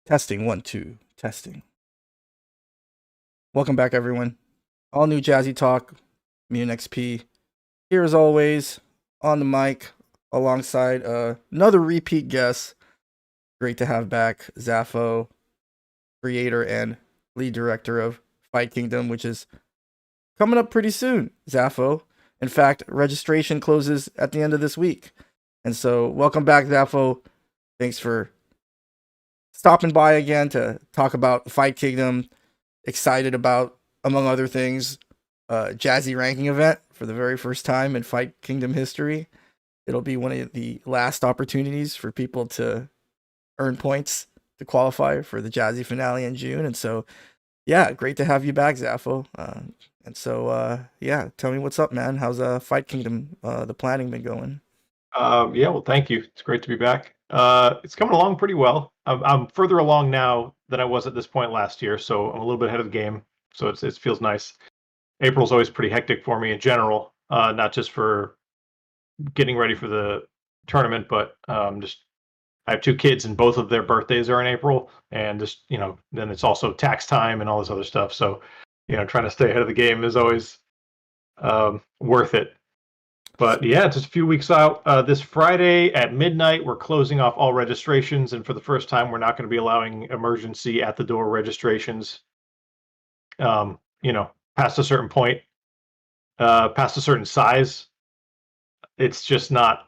Testing, 1, 2, testing. Welcome back, everyone. All new Jazzy Talk, me and XP. Here as always, on the mic, alongside another repeat guest. Great to have back Zafo, creator and lead director of Fight Kingdom, which is coming up pretty soon. Zafo. In fact, registration closes at the end of this week. And so, welcome back, Zafo. Thanks for stopping by again to talk about Fight Kingdom. Excited about, among other things, Jazzy ranking event for the very first time in Fight Kingdom history. It'll be one of the last opportunities for people to earn points to qualify for the Jazzy finale in June. And so, yeah, great to have you back, Zafo. Tell me what's up, man. How's Fight Kingdom, the planning been going? Well, thank you. It's great to be back. It's coming along pretty well. I'm further along now than I was at this point last year, so I'm a little bit ahead of the game. So it feels nice. April's always pretty hectic for me in general, not just for getting ready for the tournament, but just I have two kids and both of their birthdays are in April, and just then it's also tax time and all this other stuff. So trying to stay ahead of the game is always worth it. But yeah, just a few weeks out. This Friday at midnight, we're closing off all registrations, and for the first time, we're not going to be allowing emergency at the door registrations. Past a certain point, past a certain size, it's just not.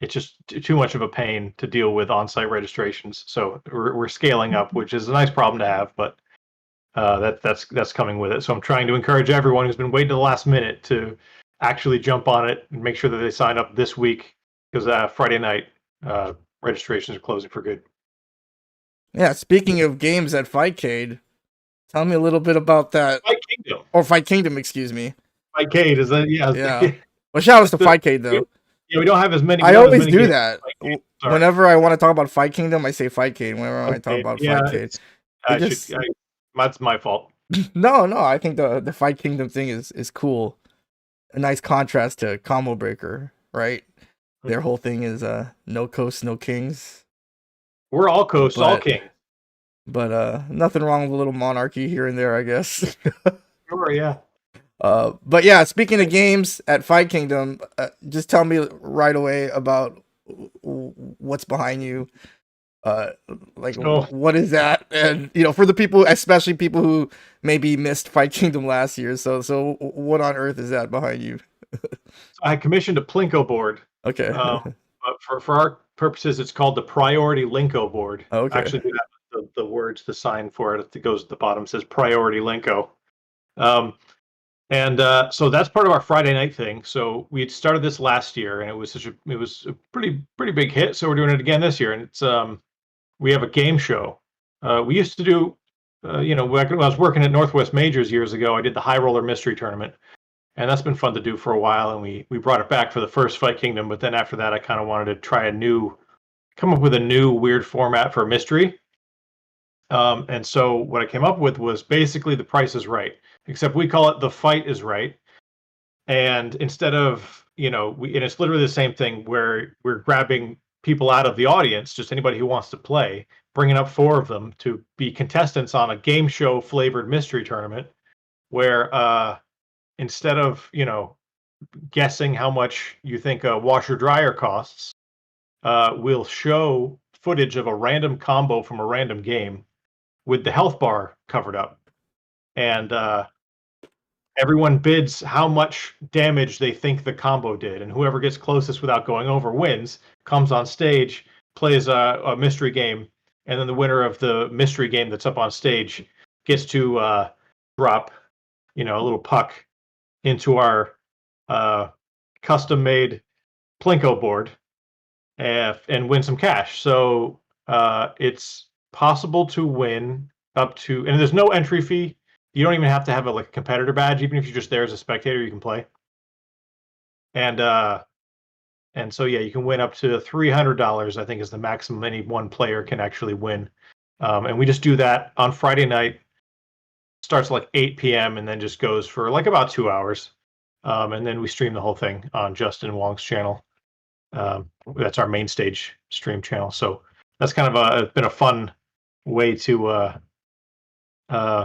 It's just too much of a pain to deal with on-site registrations. So we're scaling up, which is a nice problem to have, but that's coming with it. So I'm trying to encourage everyone who's been waiting to the last minute to actually jump on it and make sure that they sign up this week, because Friday night registrations are closing for good. Yeah, speaking of games at Fightcade, tell me a little bit about that. Fight Kingdom. Or Fight Kingdom, excuse me. Fightcade is that? Yeah. Well, shout outs to Fightcade though. Yeah, we don't have as many. I always do that. Whenever I want to talk about Fight Kingdom, I say Fightcade. Whenever I talk about Fightcade, that's my fault. No, I think the Fight Kingdom thing is cool. A nice contrast to Combo Breaker, right? Their whole thing is no coasts, no kings. We're all coasts, all kings. But nothing wrong with a little monarchy here and there, I guess. Sure, yeah. But yeah, speaking of games at Fight Kingdom, just tell me right away about what's behind you. What is that? And for the people, especially people who maybe missed Fight Kingdom last year, so what on earth is that behind you? So I commissioned a Plinko board. Okay. For our purposes, it's called the Priority Linko board. Okay. Actually, the words, the sign for it that goes at the bottom says Priority Linko. So that's part of our Friday night thing. So we had started this last year, and it was a pretty big hit. So we're doing it again this year, and it's we have a game show. We used to do, when I was working at Northwest Majors years ago, I did the High Roller Mystery Tournament, and that's been fun to do for a while. And we brought it back for the first Fight Kingdom, but then after that, I kind of wanted to try come up with a new weird format for mystery. And so what I came up with was basically The Price is Right, except we call it The Fight is Right. And instead of, and it's literally the same thing where we're grabbing people out of the audience, just anybody who wants to play, bringing up 4 of them to be contestants on a game show flavored mystery tournament, where instead of guessing how much you think a washer dryer costs, we'll show footage of a random combo from a random game with the health bar covered up, and everyone bids how much damage they think the combo did, and whoever gets closest without going over wins, comes on stage, plays a mystery game, and then the winner of the mystery game that's up on stage gets to drop, a little puck into our custom-made Plinko board and win some cash. So it's possible to win up to, and there's no entry fee. You don't even have to have a competitor badge. Even if you're just there as a spectator, you can play. And so yeah, you can win up to $300. I think is the maximum any one player can actually win. And we just do that on Friday night. Starts at 8 p.m. and then just goes for about 2 hours. And then we stream the whole thing on Justin Wong's channel. That's our main stage stream channel. So that's kind of been a fun way to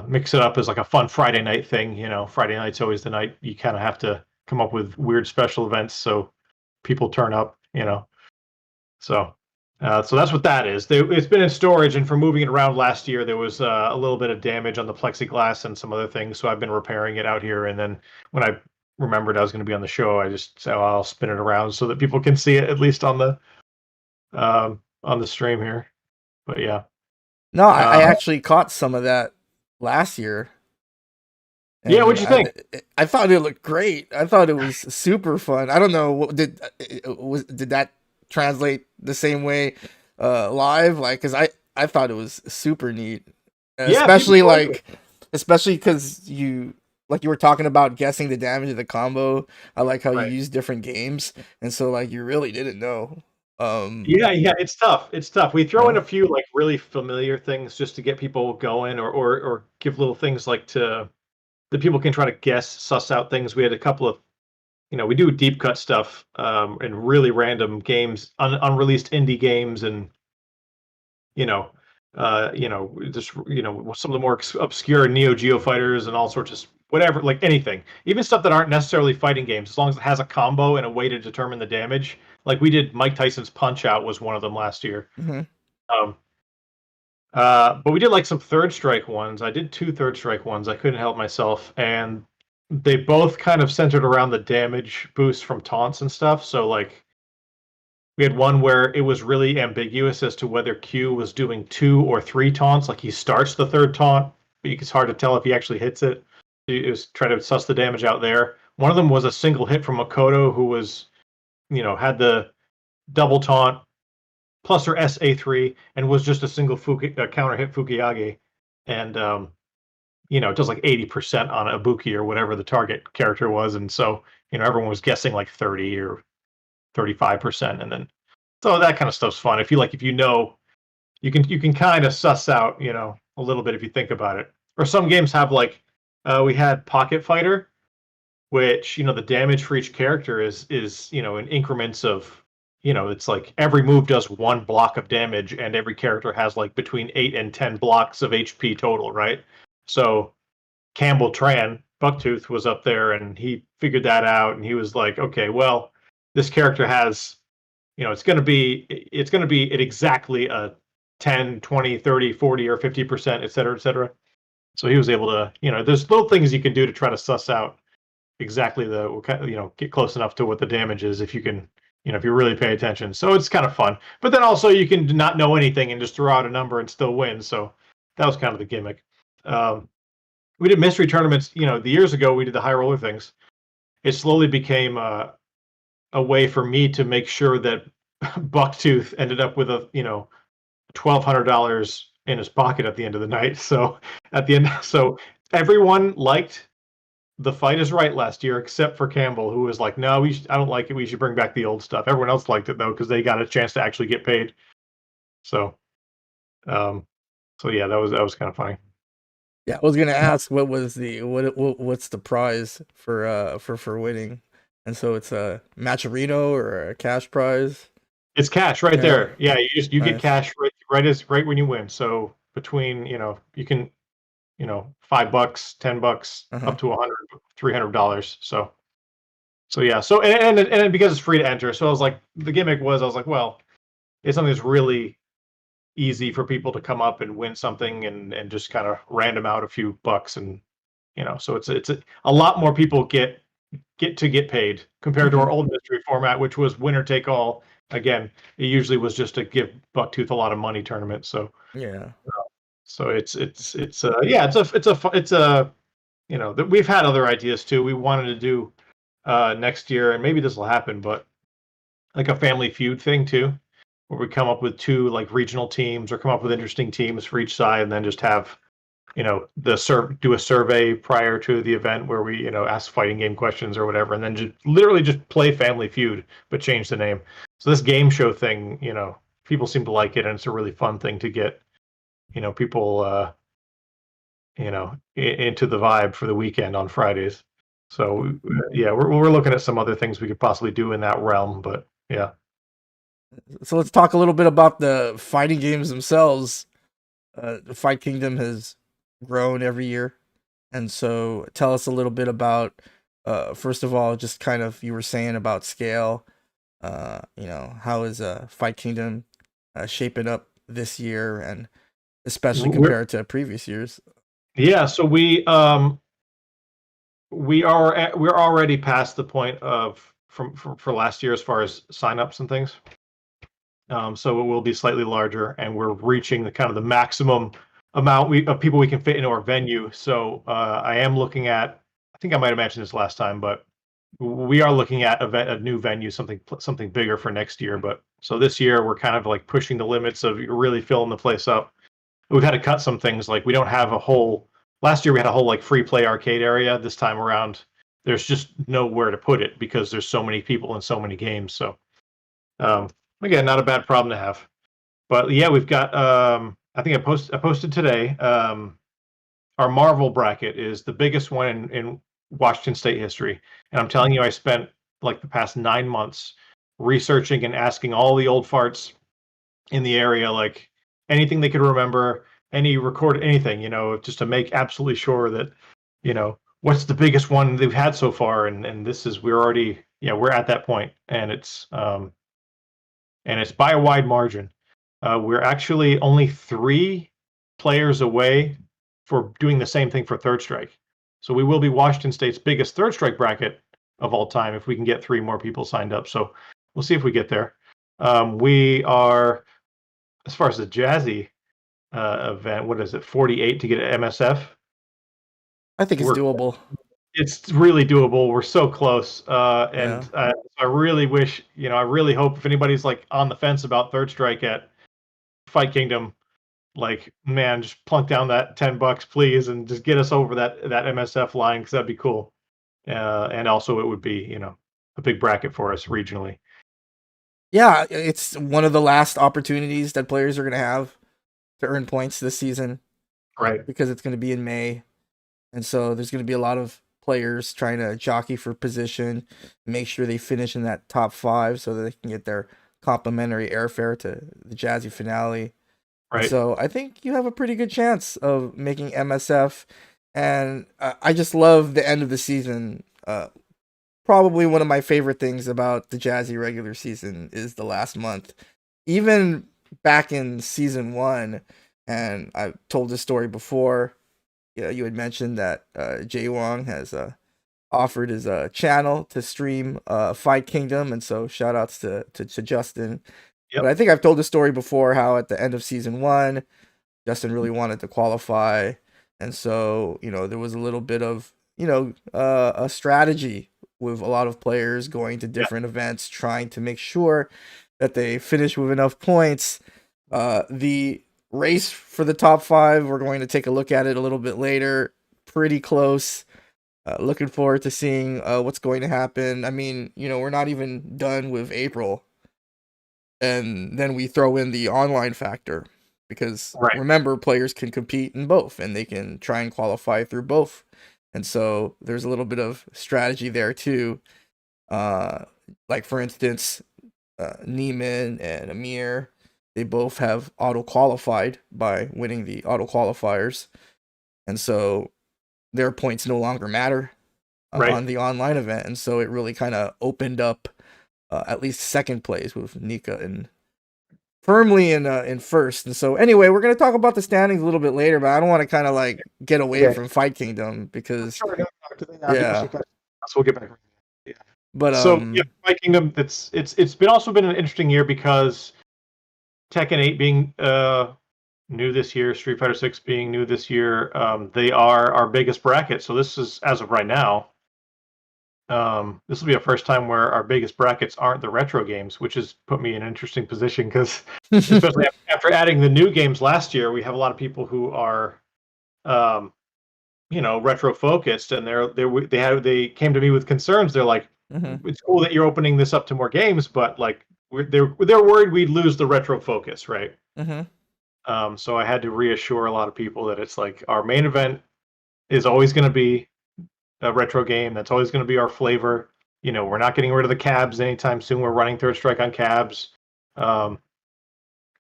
mix it up as like a fun Friday night thing. Friday night's always the night you kind of have to come up with weird special events so people turn up. So, so that's what that is. It's been in storage, and for moving it around last year, there was a little bit of damage on the plexiglass and some other things. So I've been repairing it out here. And then when I remembered I was going to be on the show, I just said, "Oh, I'll spin it around so that people can see it at least on the stream here." But yeah, No, I um, actually caught some of that last year, yeah. and What'd you think? I thought it looked great. I thought it was super fun. I don't know, did that translate the same way live? Like, cause I thought it was super neat, Yeah, people especially like it. like, especially because you were talking about guessing the damage of the combo. I like how you Right. use different games, and so like you really didn't know. Um, Yeah, yeah, it's tough. It's tough. We throw in yeah. a few like really familiar things just to get people going, or give little things like to that people can try to guess, suss out things. We had a couple of, we do deep cut stuff, and really random games, unreleased indie games, and you know, just some of the more obscure Neo Geo fighters and all sorts of whatever, like anything, even stuff that aren't necessarily fighting games, as long as it has a combo and a way to determine the damage. Like we did Mike Tyson's Punch Out was one of them last year. Hmm. Um, but we did like some third strike ones. I did two third strike ones. I couldn't help myself, and they both kind of centered around the damage boost from taunts and stuff. So like we had one where it was really ambiguous as to whether Q was doing 2 or 3 taunts. Like he starts the third taunt, but it's hard to tell if he actually hits it. It was trying to suss the damage out there. One of them was a single hit from Makoto, who was, had the double taunt plus her SA3 and was just a single counter hit Fukiyage. And, it does like 80% on Ibuki or whatever the target character was. And so, everyone was guessing like 30 or 35%. And then, so that kind of stuff's fun. If you know, you can kind of suss out, a little bit if you think about it. Or some games have like, we had Pocket Fighter, which the damage for each character is in increments of, it's like every move does 1 block of damage, and every character has like between 8 and 10 blocks of HP total, right? So Campbell Tran Bucktooth was up there, and he figured that out, and he was like, okay, well, this character has, it's going to be at exactly a 10, 20, 30, 40, or 50%, et cetera, et cetera. So he was able to, there's little things you can do to try to suss out exactly get close enough to what the damage is, if you can, if you really pay attention. So it's kind of fun. But then also you can not know anything and just throw out a number and still win. So that was kind of the gimmick. We did mystery tournaments, the years ago we did the high roller things. It slowly became a way for me to make sure that Bucktooth ended up with $1,200 in his pocket at the end of the night. So at the end, so everyone liked The Fight Is Right last year, except for Campbell, who was like, "No, I don't like it. We should bring back the old stuff." Everyone else liked it though, because they got a chance to actually get paid. So, um, so yeah, that was kind of funny. Yeah, I was gonna ask what was what's the prize for winning, and so it's a matcherino or a cash prize. It's cash right Yeah, there. Yeah, you get nice. cash right when you win. So between you can $5, $10, Uh huh. up to 100, $300. So yeah. So and because it's free to enter, so I was like, the gimmick was, I was like, well, it's something that's really easy for people to come up and win something, and just kind of random out a few bucks, and so it's a lot more people get paid compared to Hmm. our old mystery format, which was winner take all. Again, it usually was just to give Bucktooth a lot of money tournament. Yeah. So it's yeah, it's a that we've had other ideas too. We wanted to do next year, and maybe this will happen, but like a Family Feud thing too, where we come up with two like regional teams, or come up with interesting teams for each side, and then just have do a survey prior to the event where we ask fighting game questions or whatever, and then just literally just play Family Feud but change the name. So this game show thing, people seem to like it, and it's a really fun thing to get people into the vibe for the weekend on Fridays. So yeah, we're looking at some other things we could possibly do in that realm, but yeah. So let's talk a little bit about the fighting games themselves. The Fight Kingdom has grown every year, and so tell us a little bit about, first of all, just kind of you were saying about scale. How is Fight Kingdom shaping up this year, and especially We're compared to previous years? yeah, so we're already past the point of for last year as far as signups and things. So it will be slightly larger, and we're reaching the kind of the maximum amount of people we can fit into our venue. So I am looking at. I think I might have mentioned this last time, but we are looking at a new venue, something bigger for next year. But so this year we're kind of like pushing the limits of really filling the place up. We've had to cut some things, like we don't have a whole. Last year we had a whole like free play arcade area. This time around, there's just nowhere to put it because there's so many people and so many games. So um, again, not a bad problem to have. But yeah, we've got. I think I posted today. Our Marvel bracket is the biggest one in Washington State history, and I'm telling you, I spent like the past 9 months researching and asking all the old farts in the area, like anything they could remember, any record anything, just to make absolutely sure that, what's the biggest one they've had so far, and this is we're already, we're at that point, and it's by a wide margin. We're actually only 3 players away for doing the same thing for Third Strike. So we will be Washington State's biggest Third Strike bracket of all time if we can get 3 more people signed up. So we'll see if we get there. We are, as far as the Jazzy event, what is it, 48 to get an MSF? I think it's We're doable. It's really doable. We're so close, Yeah. and I really wish, I really hope if anybody's like on the fence about Third Strike at Fight Kingdom, like, man, just plunk down that $10, please, and just get us over that MSF line, because that'd be cool. And also, it would be, a big bracket for us regionally. Yeah, it's one of the last opportunities that players are going to have to earn points this season Right. because it's going to be in May. And so there's going to be a lot of players trying to jockey for position, make sure they finish in that top 5 so that they can get their complimentary airfare to the Jazzy finale. And Right. so I think you have a pretty good chance of making MSF. And I just love the end of the season. Probably one of my favorite things about the Jazzy regular season is the last month. Even back in season 1, and I've told this story before, yeah, you had mentioned that Jay Wong has offered his channel to stream Fight Kingdom, and so shout outs to Justin. But Yep. I think I've told the story before how at the end of season 1, Justin really wanted to qualify, and so there was a little bit of a strategy with a lot of players going to Yeah. different events, trying to make sure that they finish with enough points. The race for the top 5, we're going to take a look at it a little bit later. Pretty close. Looking forward to seeing what's going to happen. I mean, we're not even done with April, and then we throw in the online factor because Right. remember, players can compete in both and they can try and qualify through both. And so there's a little bit of strategy there too. Uh, like for instance, Neiman and Amir, they both have auto qualified by winning the auto qualifiers, and so their points no longer matter Right. on the online event, and so it really kind of opened up at least second place with Nika and firmly in first. And so anyway, we're gonna talk about the standings a little bit later, but I don't want to kind of like get away Okay. from Fight Kingdom because Sure. No, after that, people yeah, should kind of, so we'll get back. Yeah. but So yeah, Fight Kingdom. It's been also been an interesting year because Tekken 8 being new this year, Street Fighter 6 being new this year. They are our biggest bracket. So this is, as of right now, this will be a first time where our biggest brackets aren't the retro games, which has put me in an interesting position because, especially after adding the new games last year, we have a lot of people who are, um, retro focused, and they came to me with concerns. They're like, Mhm. "It's cool that you're opening this up to more games, but like, they're worried we'd lose the retro focus, right?" Mhm. So I had to reassure a lot of people that it's like our main event is always going to be a retro game. That's always going to be our flavor. We're not getting rid of the cabs anytime soon. We're running Third Strike on cabs. Um,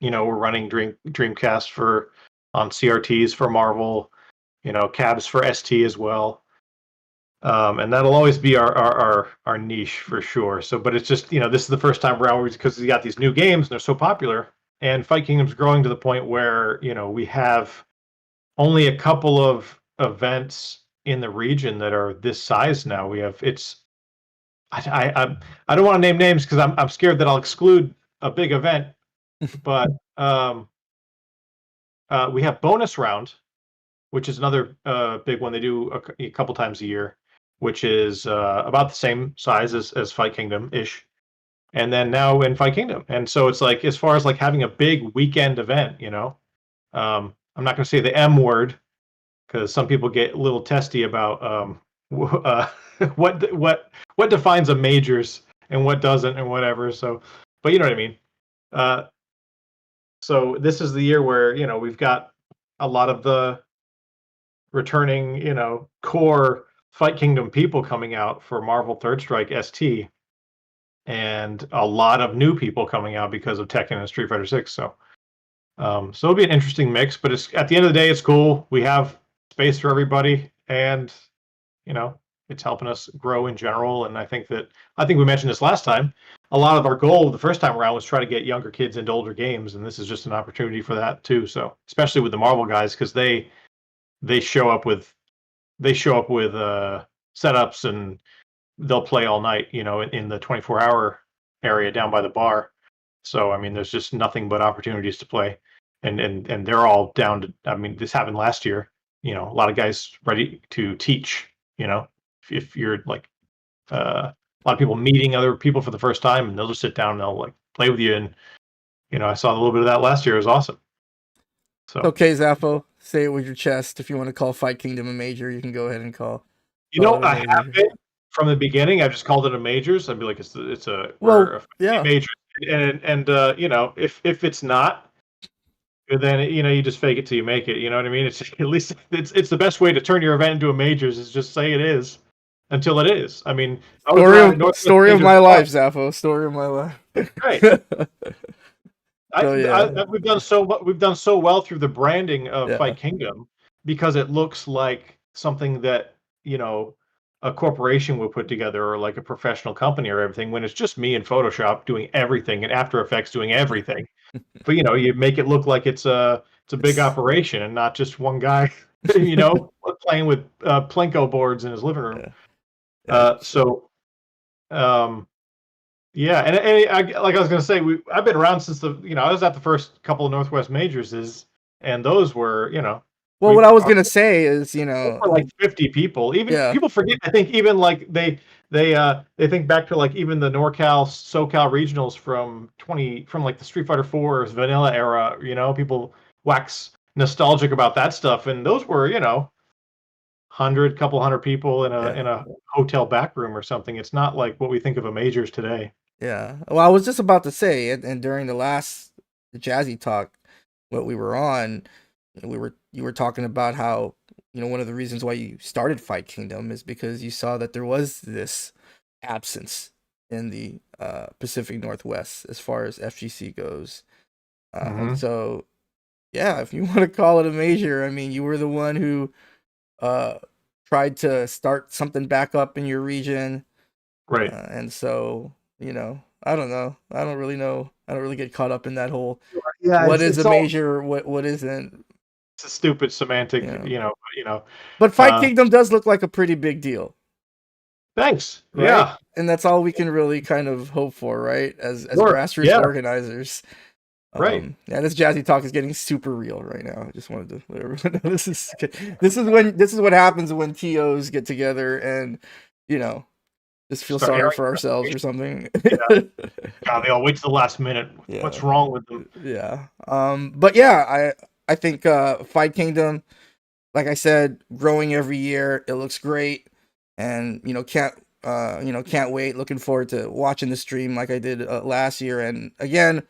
we're running Dreamcast for on CRTs for Marvel, cabs for ST as well. And that'll always be our niche for sure. So, but it's just, this is the first time around because we got these new games and they're so popular, and Fight Kingdom's growing to the point where, we have only a couple of events in the region that are this size now. We have I don't want to name names because I'm scared that I'll exclude a big event, but we have bonus round, which is another big one they do a couple times a year, which is about the same size as Fight Kingdom ish, and then now in Fight Kingdom, and so it's like as far as like having a big weekend event, I'm not going to say the M word because some people get a little testy about what defines a majors and what doesn't and whatever. So, but you know what I mean. Uh, so this is the year where we've got a lot of the returning core Fight Kingdom people coming out for Marvel Third Strike ST, and a lot of new people coming out because of Tekken and Street Fighter 6. So it'll be an interesting mix, but it's at the end of the day, it's cool. We have space for everybody, and it's helping us grow in general. And I think we mentioned this last time. A lot of our goal the first time around was try to get younger kids into older games, and this is just an opportunity for that too. So especially with the Marvel guys, because they show up with setups, and they'll play all night, in the 24-hour area down by the bar. So I mean, there's just nothing but opportunities to play, and they're all down to. I mean, this happened last year. A lot of guys ready to teach. If you're like a lot of people meeting other people for the first time, and they'll just sit down and they'll like play with you. And I saw a little bit of that last year. It was awesome. So Okay, Zafo, say it with your chest. If you want to call Fight Kingdom a major, you can go ahead and call it a I have major. been from the beginning. I've just called it a majors. I'd be like, we're Well, a yeah, major, and if it's not, then you just fake it till you make it. You know what I mean? It's at least it's the best way to turn your event into a majors is just say it is until it is. I mean, I was around at Northwest story of Majors my a lot. life, Zafo. Story of my life. Right. So yeah, We've done so well through the branding of yeah, Fight Kingdom because it looks like something that a corporation would put together, or like a professional company or everything, when it's just me in Photoshop doing everything and After Effects doing everything. But you make it look like it's a big it's operation and not just one guy playing with Plinko boards in his living room. yeah, yeah. So um yeah, and like I was gonna say, I've been around since I was at the first couple of Northwest majors, and those were Well, we what I was are gonna say is, over like 50 people. Even yeah, people forget. I think even like they think back to like even the NorCal SoCal regionals from like the Street Fighter 4's vanilla era. People wax nostalgic about that stuff, and those were couple hundred people in a yeah. hotel back room or something. It's not like what we think of a majors today. Yeah. Well, I was just about to say, and during the last Jazzy talk, what we were on, you were talking about how one of the reasons why you started Fight Kingdom is because you saw that there was this absence in the Pacific Northwest as far as FGC goes, and Hmm. so yeah, if you want to call it a major, I mean, you were the one who uh tried to start something back up in your region. Right. And so, I don't know. I don't really know. I don't really get caught up in that whole Yeah, what it's is a it's all major, what isn't, it's a stupid you semantic, know. but. But Fight Uh, Kingdom does look like a pretty big deal, Thanks. right? Yeah. And that's all we can really kind of hope for, right? As Sure. grassroots Yeah. organizers. Right. Yeah, this Jazzy talk is getting super real right now. I just wanted to let everyone know this is what happens when TOs get together and you know just feel Start sorry airing for ourselves or frustrations. something. Yeah. God, they all wait to the last minute. Yeah. What's wrong with them? Yeah. But yeah, I think Fight Kingdom, like I said, growing every year. It looks great, and can't wait. Looking forward to watching the stream like I did last year. And again,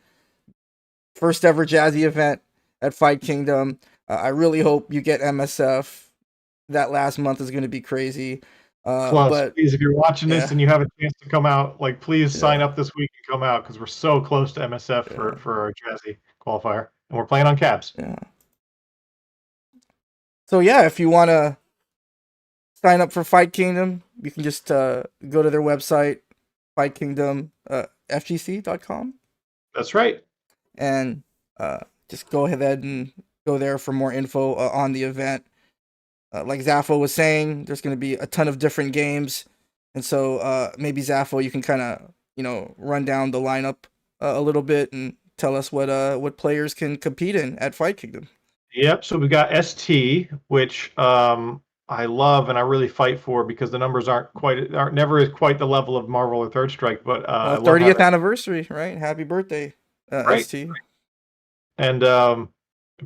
first ever Jazzy event at Fight Kingdom. I really hope you get MSF. That last month is going to be crazy. Close. But Please, if you're watching this yeah, and you have a chance to come out, like, please sign yeah, up this week and come out because we're so close to MSF yeah, for our Jazzy qualifier, and we're playing on cabs. yeah. So yeah, if you want to sign up for Fight Kingdom, you can just go to their website, fightkingdomfgc.com, That's right. and just go ahead and go there for more info on the event. Like Zafo was saying, there's going to be a ton of different games, and so maybe Zafo, you can kind of run down the lineup a little bit and tell us what players can compete in at Fight Kingdom. Yep. So we got ST, which I love and I really fight for because the numbers aren't never quite the level of Marvel or Third Strike, but I love 30th having anniversary, right? Happy birthday, right. ST. And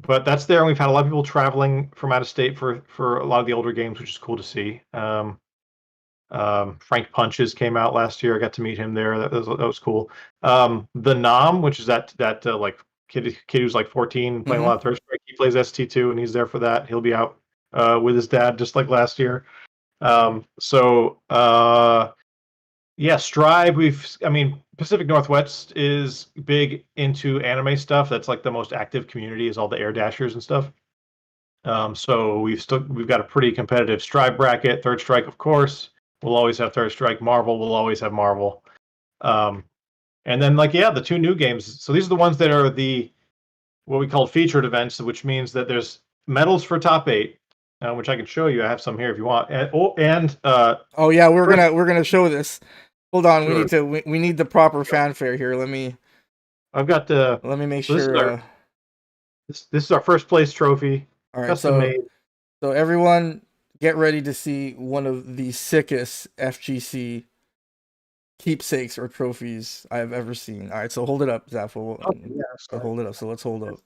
but that's there. And we've had a lot of people traveling from out of state for a lot of the older games, which is cool to see. Frank Punches came out last year. I got to meet him there. That was cool. The Nam, which is that like kid who's like 14 playing a lot of Third Strike. He plays ST2 and he's there for that. He'll be out with his dad just like last year. Yeah, Strive. Pacific Northwest is big into anime stuff. That's like the most active community is all the air dashers and stuff. So we've got a pretty competitive Strive bracket. Third Strike, of course. We'll always have Third Strike. Marvel will always have Marvel. And then the two new games. So these are the ones that are what we call featured events, which means that there's medals for top 8, which I can show you. I have some here if you want. Oh yeah, we're gonna show this. Hold on, sure. we need the proper fanfare here. Let me I've got the. make So sure. this is our first place trophy, All right, custom made. so everyone, get ready to see one of the sickest FGC keepsakes or trophies I have ever seen. All right, so hold it up, Zafo. Oh, yeah, So sorry. hold it up. So let's hold up.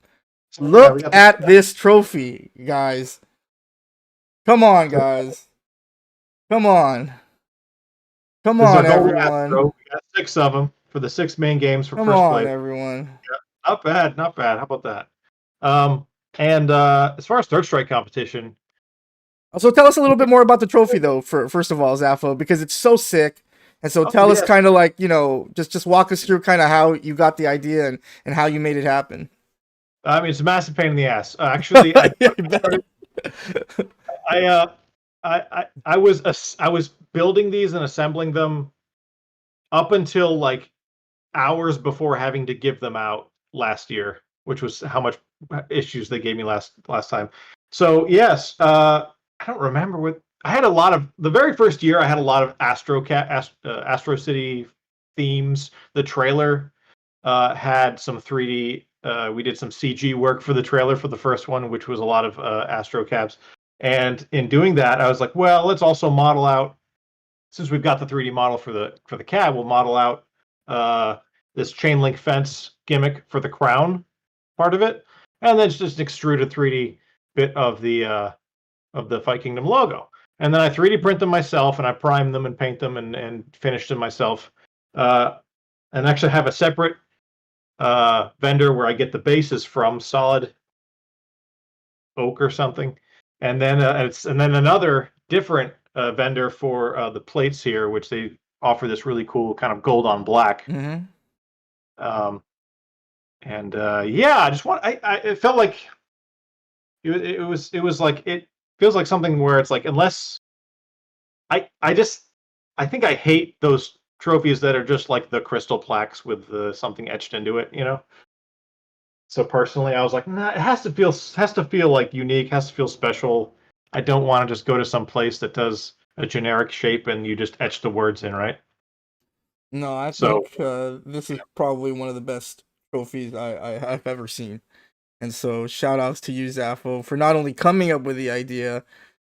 So, yeah, we Look got at this trophy, guys. Come on, guys. Come on. Come This is our on, gold everyone. Astro. We got 6 of them for the 6 main games for Come first on, place. everyone. Yeah, not bad, not bad. How about that? And as far as Third Strike competition, So tell us a little bit more about the trophy, though. For first of all, Zafo, because it's so sick. And so oh tell us yes, kind of like just walk us through kind of how you got the idea and how you made it happen. I mean it's a massive pain in the ass. Actually, I Yeah, I bet. I I was building these and assembling them up until like hours before having to give them out last year, which was how much issues they gave me last time. So yes, I don't remember what I had a lot of the very first year. I had a lot of Astro City themes. The trailer had some 3D. We did some CG work for the trailer for the first one, which was a lot of Astro cabs. And in doing that, I was like, well, let's also model out since we've got the 3D model for the cab, we'll model out this chain link fence gimmick for the crown part of it, and then just extrude a 3D bit of the Fight Kingdom logo. And then I 3D print them myself, and I prime them and paint them and finish them myself. And actually have a separate vendor where I get the bases from, solid oak or something, and then another different vendor for the plates here, which they offer this really cool kind of gold on black. Mm-hmm. Um, and yeah, I just want I it felt like it was like it feels like something where it's like unless I think I hate those trophies that are just like the crystal plaques with something etched into it, you know. So personally, I was like, nah, it has to feel like unique, has to feel special. I don't want to just go to some place that does a generic shape and you just etch the words in, right? No, I So think this is probably one of the best trophies I've ever seen. And so shout outs to you, Zafo, for not only coming up with the idea,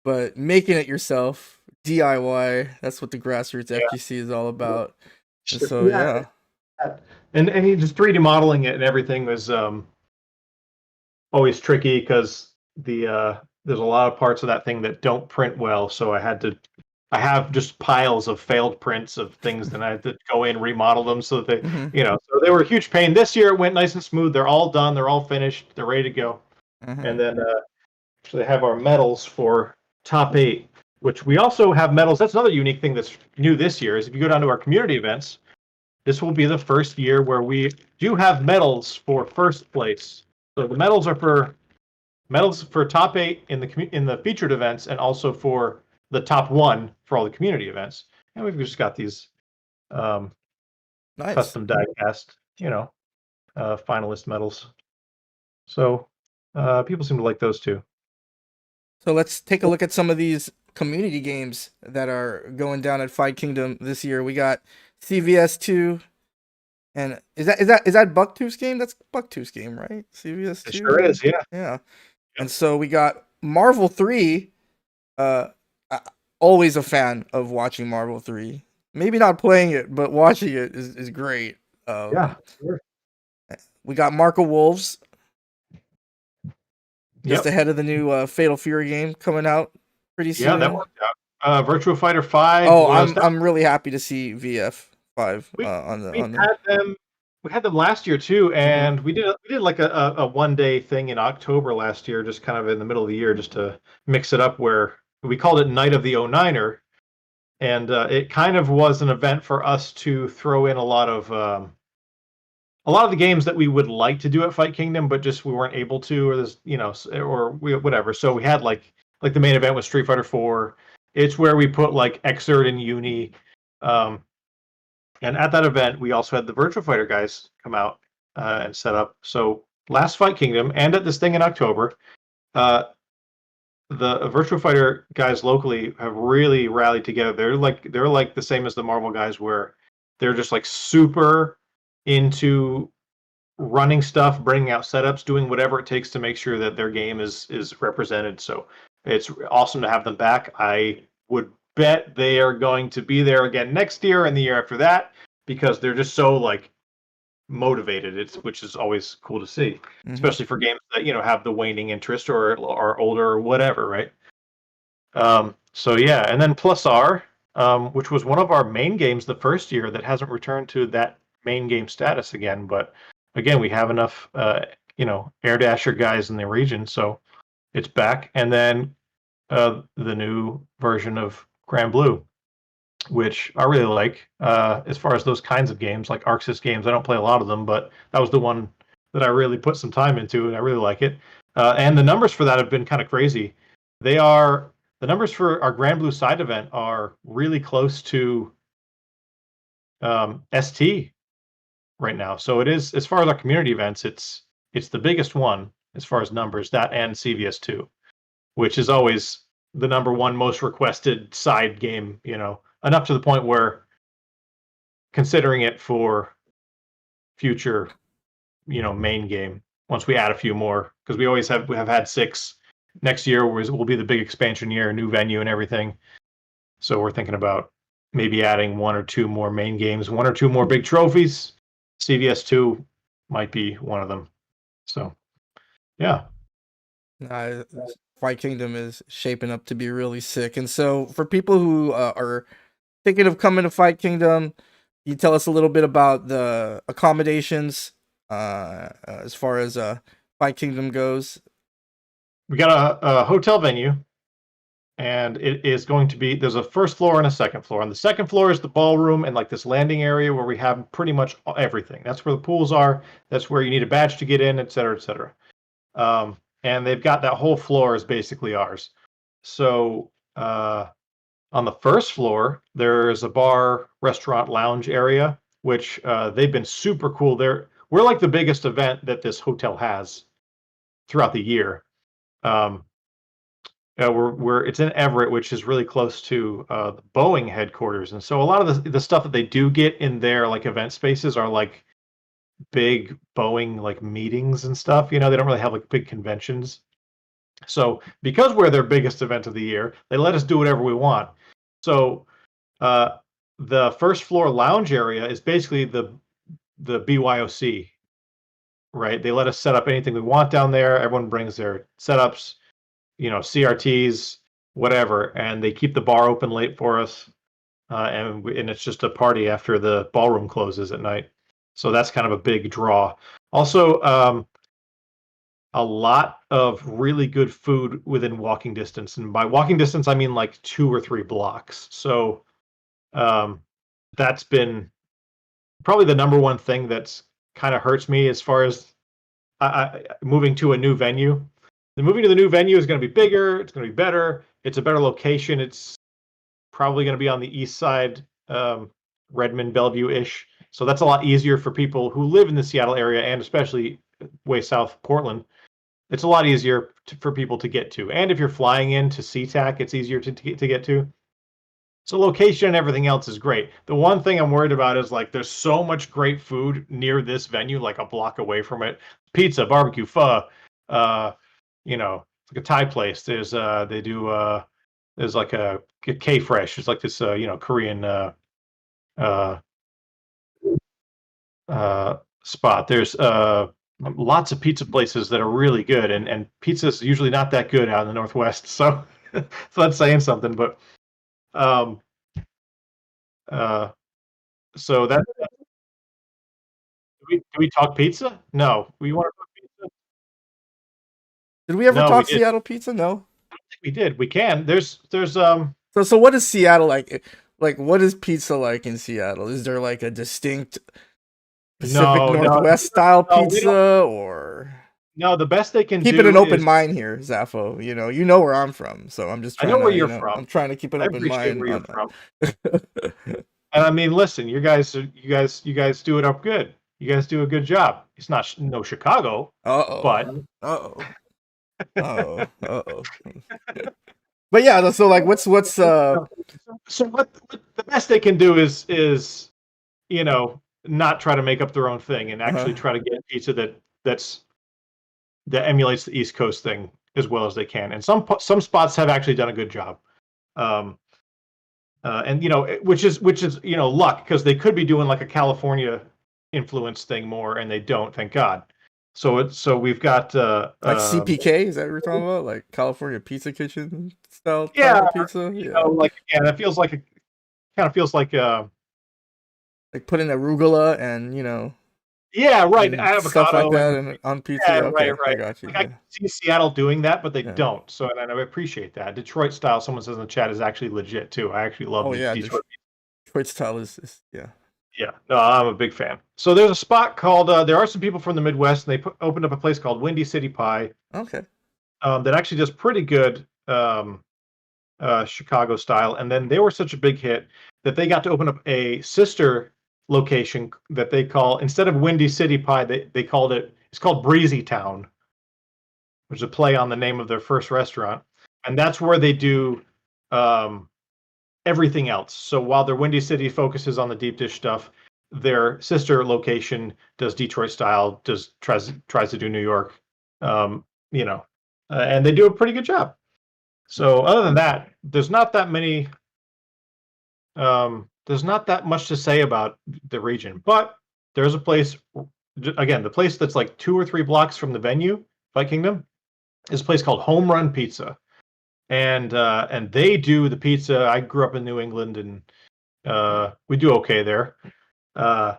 but making it yourself. DIY. That's what the grassroots yeah, FGC is all about. And so yeah, yeah. and he just 3D modeling it and everything was always tricky because there's a lot of parts of that thing that don't print well. So I have just piles of failed prints of things that I had to go in remodel them so that Mm-hmm. so they were a huge pain. This year it went nice and smooth. They're all done. They're all finished. They're ready to go. Mm-hmm. And then actually have our medals for top 8. which we also have medals. That's another unique thing that's new this year. Is if you go down to our community events, this will be the first year where we do have medals for first place. So the medals are for top 8 in the featured events, and also for the top 1 for all the community events. And we've just got these Nice. custom die cast, finalist medals. So people seem to like those too. So let's take a look at some of these community games that are going down at Fight Kingdom this year. We got CVS 2, and is that Bucktooth's game? That's Bucktooth's game, right? CVS 2. It sure is, yeah. Yeah. And so we got Marvel 3. Always a fan of watching Marvel 3. Maybe not playing it, but watching it is great. Yeah, sure. We got Marco Wolves. Just Yep. ahead of the new Fatal Fury game coming out pretty soon. Yeah, that worked out. Virtua Fighter 5. Oh, I'm really happy to see VF5 on the. Had them. We had them last year too, and we did like a 1-day thing in October last year, just kind of in the middle of the year, just to mix it up. Where we called it Night of the 09er, and it kind of was an event for us to throw in a lot of the games that we would like to do at Fight Kingdom, but just we weren't able to, or this, whatever. So we had like the main event was Street Fighter 4. It's where we put like Xrd and Uni. And at that event, we also had the Virtua Fighter guys come out and set up. So last Fight Kingdom and at this thing in October, the Virtua Fighter guys locally have really rallied together. They're like the same as the Marvel guys, where they're just like super into running stuff, bringing out setups, doing whatever it takes to make sure that their game is represented. So it's awesome to have them back. I would bet they are going to be there again next year and the year after that, because they're just so like motivated. Which is always cool to see, especially for games that have the waning interest or are older or whatever, right? So yeah, and then Plus R, which was one of our main games the first year that hasn't returned to that main game status again. But again, we have enough Air Dasher guys in the region, so it's back. And then the new version of Grand Blue, which I really like. As far as those kinds of games, like ArcSys games, I don't play a lot of them, but that was the one that I really put some time into, and I really like it. And the numbers for that have been kind of crazy. The numbers for our Grand Blue side event are really close to ST right now. So it is, as far as our community events, it's the biggest one as far as numbers, that and CVS2, which is always the number one most requested side game, and up to the point where considering it for future, main game, once we add a few more, because we have had 6. Next year will be the big expansion year, new venue and everything. So we're thinking about maybe adding 1 or 2 more main games, 1 or 2 more big trophies. CVS2 might be one of them. So, yeah. Fight Kingdom is shaping up to be really sick. And so for people who are thinking of coming to Fight Kingdom, you tell us a little bit about the accommodations as far as Fight Kingdom goes. We got a hotel venue, and it is going to be, there's a first floor and a second floor. On the second floor is the ballroom and like this landing area where we have pretty much everything. That's where the pools are. That's where you need a badge to get in, et cetera, et cetera. And they've got that whole floor is basically ours. So on the first floor, there's a bar, restaurant, lounge area, which they've been super cool. We're like the biggest event that this hotel has throughout the year. It's in Everett, which is really close to the Boeing headquarters, and so a lot of the stuff that they do get in their like event spaces are like big Boeing like meetings and stuff. They don't really have like big conventions. So because we're their biggest event of the year, they let us do whatever we want. So the first floor lounge area is basically the BYOC, right? They let us set up anything we want down there. Everyone brings their setups, CRTs, whatever, and they keep the bar open late for us, and it's just a party after the ballroom closes at night. So that's kind of a big draw. Also, a lot of really good food within walking distance, and by walking distance, I mean like 2 or 3 blocks. So, um, that's been probably the number one thing that's kinda hurts me as far as moving to a new venue. The moving to the new venue is gonna be bigger, it's gonna be better, it's a better location, it's probably gonna be on the east side, Redmond, Bellevue-ish. So that's a lot easier for people who live in the Seattle area and especially way south Portland. It's a lot easier for people to get to. And if you're flying into SeaTac, it's easier to get to. So location and everything else is great. The one thing I'm worried about is like there's so much great food near this venue, like a block away from it. Pizza, barbecue, pho, uh, it's like a Thai place. They do there's like a K Fresh. It's like this Korean uh spot. There's lots of pizza places that are really good, and pizza's usually not that good out in the Northwest. So so that's saying something, but um uh so that do we talk pizza? No. We wanna talk pizza? Did we ever No, we talk didn't. Seattle pizza? No. I don't think we did. We can. There's So what is Seattle like? Like, what is pizza like in Seattle? Is there like a distinct Pacific no, no, Northwest style no, we don't. pizza, or No, the best they can keeping do an open is mind here, Zafo? You know where I'm from, so I'm just I know trying where to, you're from. I'm trying to keep an I open appreciate mind where you're on. from. And I mean, listen, you guys do it up good. You guys do a good job. It's not no Chicago, Uh-oh. but Uh-oh. Uh-oh. Uh-oh. But yeah, so like what's so what the best they can do is not try to make up their own thing and uh actually try to get pizza that's that emulates the East Coast thing as well as they can. And some spots have actually done a good job. Um, and which is luck because they could be doing like a California influence thing more, and they don't. Thank God. So we've got like CPK, is that what we're talking about? Like California Pizza Kitchen style type yeah, of pizza? Yeah. like yeah, that feels like kind of feels like Like putting arugula and yeah, right, and stuff like avocado that and and on pizza. yeah, Yeah, right, okay, I right. got you. Like I Yeah. can see Seattle doing that, but they Yeah. don't. So and I appreciate that. Detroit style, someone says in the chat, is actually legit too. I actually love Oh yeah, Detroit. Detroit style is yeah. Yeah, no, I'm a big fan. So there's a spot called. There are some people from the Midwest, and they opened up a place called Windy City Pie Okay. that actually does pretty good Chicago style. And then they were such a big hit that they got to open up a sister location that they call instead of Windy City Pie, they called it. It's called Breezy Town, which is a play on the name of their first restaurant, and that's where they do um, everything else. So while their Windy City focuses on the deep dish stuff, their sister location does Detroit style, does tries to do New York, um, and they do a pretty good job. So other than that, there's not that much to say about the region, but there's a place again, the place that's like 2 or 3 blocks from the venue, Fight Kingdom, is a place called Home Run Pizza, and they do the pizza. I grew up in New England, and we do okay there. Uh,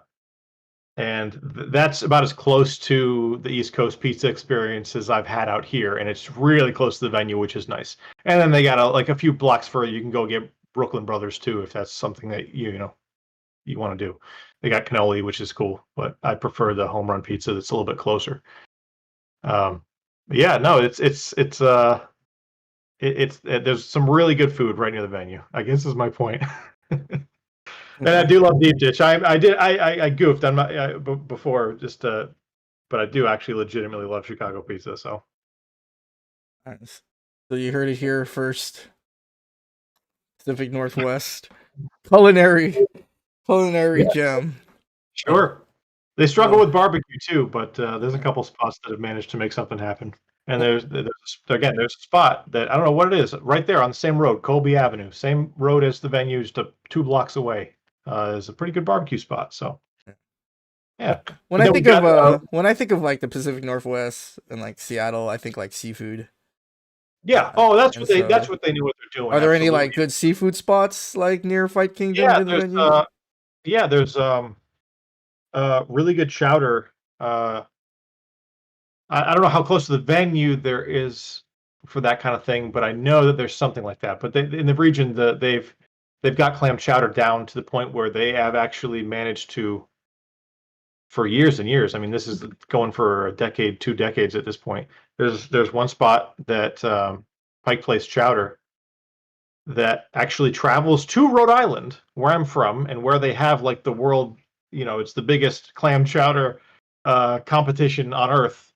and that's about as close to the East Coast pizza experience as I've had out here, and it's really close to the venue, which is nice. And then they got like a few blocks further, you can go get Brooklyn Brothers too, if that's something that you want to do. They got cannoli, which is cool, but I prefer the home run pizza that's a little bit closer. But yeah, no, there's some really good food right near the venue. I guess is my point. And I Okay. do love deep dish. I goofed on my before but I do actually legitimately love Chicago pizza. So Nice. So you heard it here first. Pacific Northwest culinary yeah, gem. sure. They struggle Uh, with barbecue too, but there's a couple spots that have managed to make something happen. And oh, there's a spot that I don't know what it is right there on the same road, Colby Avenue, same road as the venue, just 2 blocks away. Is a pretty good barbecue spot. So yeah, when and I then we've think got of when I think of like the Pacific Northwest and like Seattle, I think like seafood. yeah. Oh, that's And what they so, that's what they knew what they're doing. are there any Absolutely. like good seafood spots like near Fight Kingdom Yeah, near the venue? there's really good chowder. Uh, I don't know how close to the venue there is for that kind of thing, but I know that there's something like that. But in the region, they've got clam chowder down to the point where they have actually managed to, for years and years. I mean, this is going for a decade, 2 decades at this point. There's one spot that Pike Place Chowder that actually travels to Rhode Island, where I'm from, and where they have like the world. It's the biggest clam chowder competition on Earth,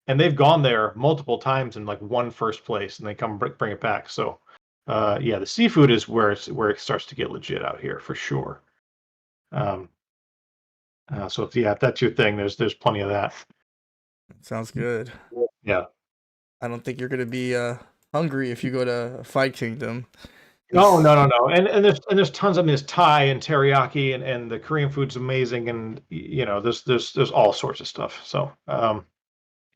and they've gone there multiple times and like won first place, and they come bring it back. So, yeah, the seafood is where it starts to get legit out here for sure. Um, so if that's your thing, there's plenty of that. Sounds good. Yeah. I don't think you're gonna be hungry if you go to Fight Kingdom. No, no, no, no. And there's tons. I mean, there's Thai and teriyaki, and the Korean food's amazing, and there's all sorts of stuff. So and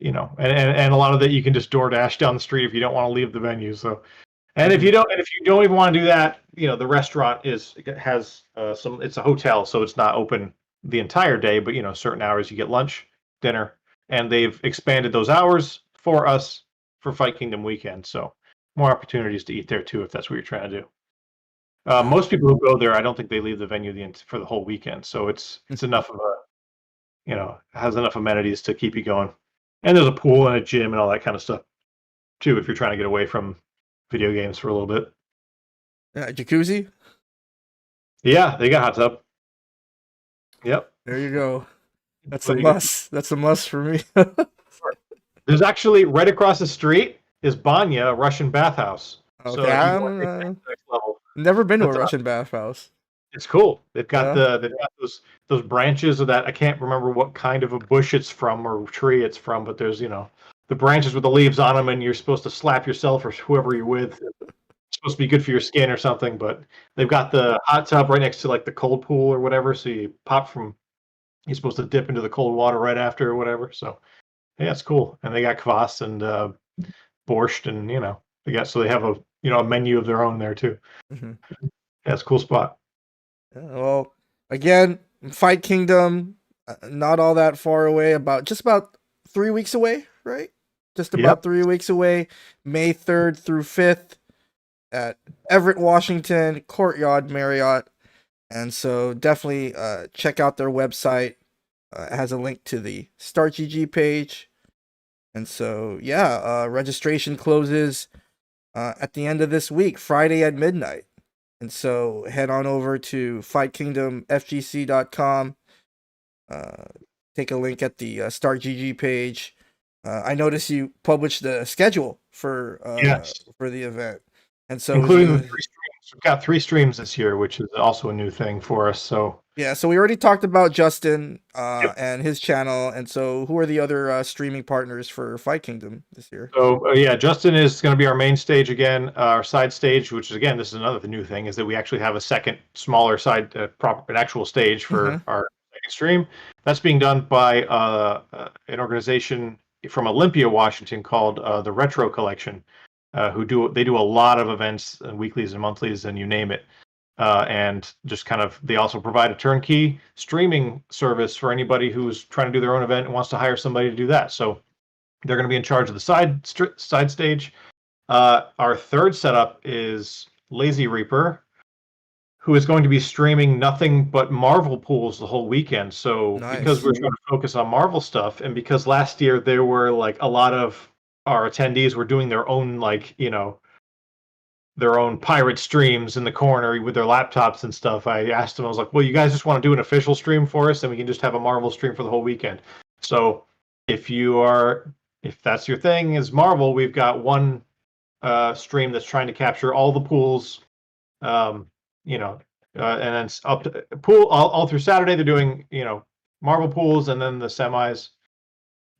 a lot of that you can just DoorDash down the street if you don't want to leave the venue. So, and if you don't even want to do that, the restaurant has some. It's a hotel, so it's not open the entire day, but certain hours you get lunch, dinner, and they've expanded those hours for us for Fight Kingdom weekend. So more opportunities to eat there too, if that's what you're trying to do. Most people who go there, I don't think they leave the venue for the whole weekend. So it's enough of a, has enough amenities to keep you going. And there's a pool and a gym and all that kind of stuff too, if you're trying to get away from video games for a little bit. Jacuzzi. Yeah, they got hot tub. Yep. There you go. That's There a you go. must. That's a must for me. There's actually right across the street is Banya, a Russian bathhouse. So Okay, if you I'm want to take that to the next level, never been to a that's Russian bathhouse. it's cool. They've got Yeah. those branches of that. I can't remember what kind of a bush it's from or tree it's from, but there's the branches with the leaves on them, and you're supposed to slap yourself or whoever you're with. It's supposed to be good for your skin or something. But they've got the hot tub right next to like the cold pool or whatever. So you're supposed to dip into the cold water right after or whatever. So yeah, it's cool. And they got kvass and borscht, and they have a menu of their own there too. Hmm. Yeah, it's a cool spot. Well, again, Fight Kingdom, not all that far away. Just about 3 weeks away, right? Just about Yep. 3 weeks away. May 3rd through 5th at Everett, Washington, Courtyard Marriott. And so definitely check out their website. It has a link to the Start GG page. And so, yeah, registration closes at the end of this week, Friday at midnight. And so head on over to fightkingdomfgc.com. Take a link at the Start GG page. I noticed you published the schedule for Yes. for the event. And so Including the 3 streams. We've got 3 streams this year, which is also a new thing for us. So yeah, so we already talked about Justin Yep. and his channel. And so who are the other streaming partners for Fight Kingdom this year? So yeah, Justin is going to be our main stage again. Our side stage, which is again, this is another new thing, is that we actually have a second, smaller side, an actual stage for our stream. That's being done by an organization from Olympia, Washington, called the Retro Collection, who do a lot of events, weeklies and monthlies, and you name it. And just kind of, they also provide a turnkey streaming service for anybody who's trying to do their own event and wants to hire somebody to do that. So they're going to be in charge of the side stage. Our third setup is Lazy Reaper, who is going to be streaming nothing but Marvel pools the whole weekend. So because we're trying to focus on Marvel stuff, and because last year there were like a lot of our attendees were doing their own their own pirate streams in the corner with their laptops and stuff. I asked them, I was like, well, you guys just want to do an official stream for us, and we can just have a Marvel stream for the whole weekend. So if that's your thing is Marvel, we've got one stream that's trying to capture all the pools, and then it's up to pool all through Saturday. They're doing Marvel pools and then the semis,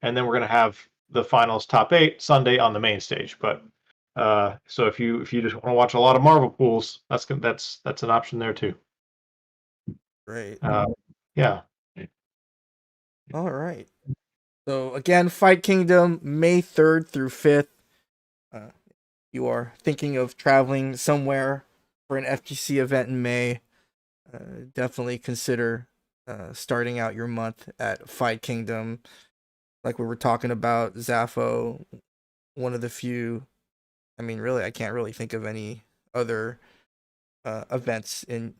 and then we're gonna have the finals top 8 Sunday on the main stage. But so if you just want to watch a lot of Marvel pools, that's an option there too. Great. Yeah. All right. So again, Fight Kingdom, May 3rd through 5th. You are thinking of traveling somewhere for an FGC event in May, definitely consider starting out your month at Fight Kingdom. like we were talking about Zafo, one of the few. I mean, really, I can't really think of any other events in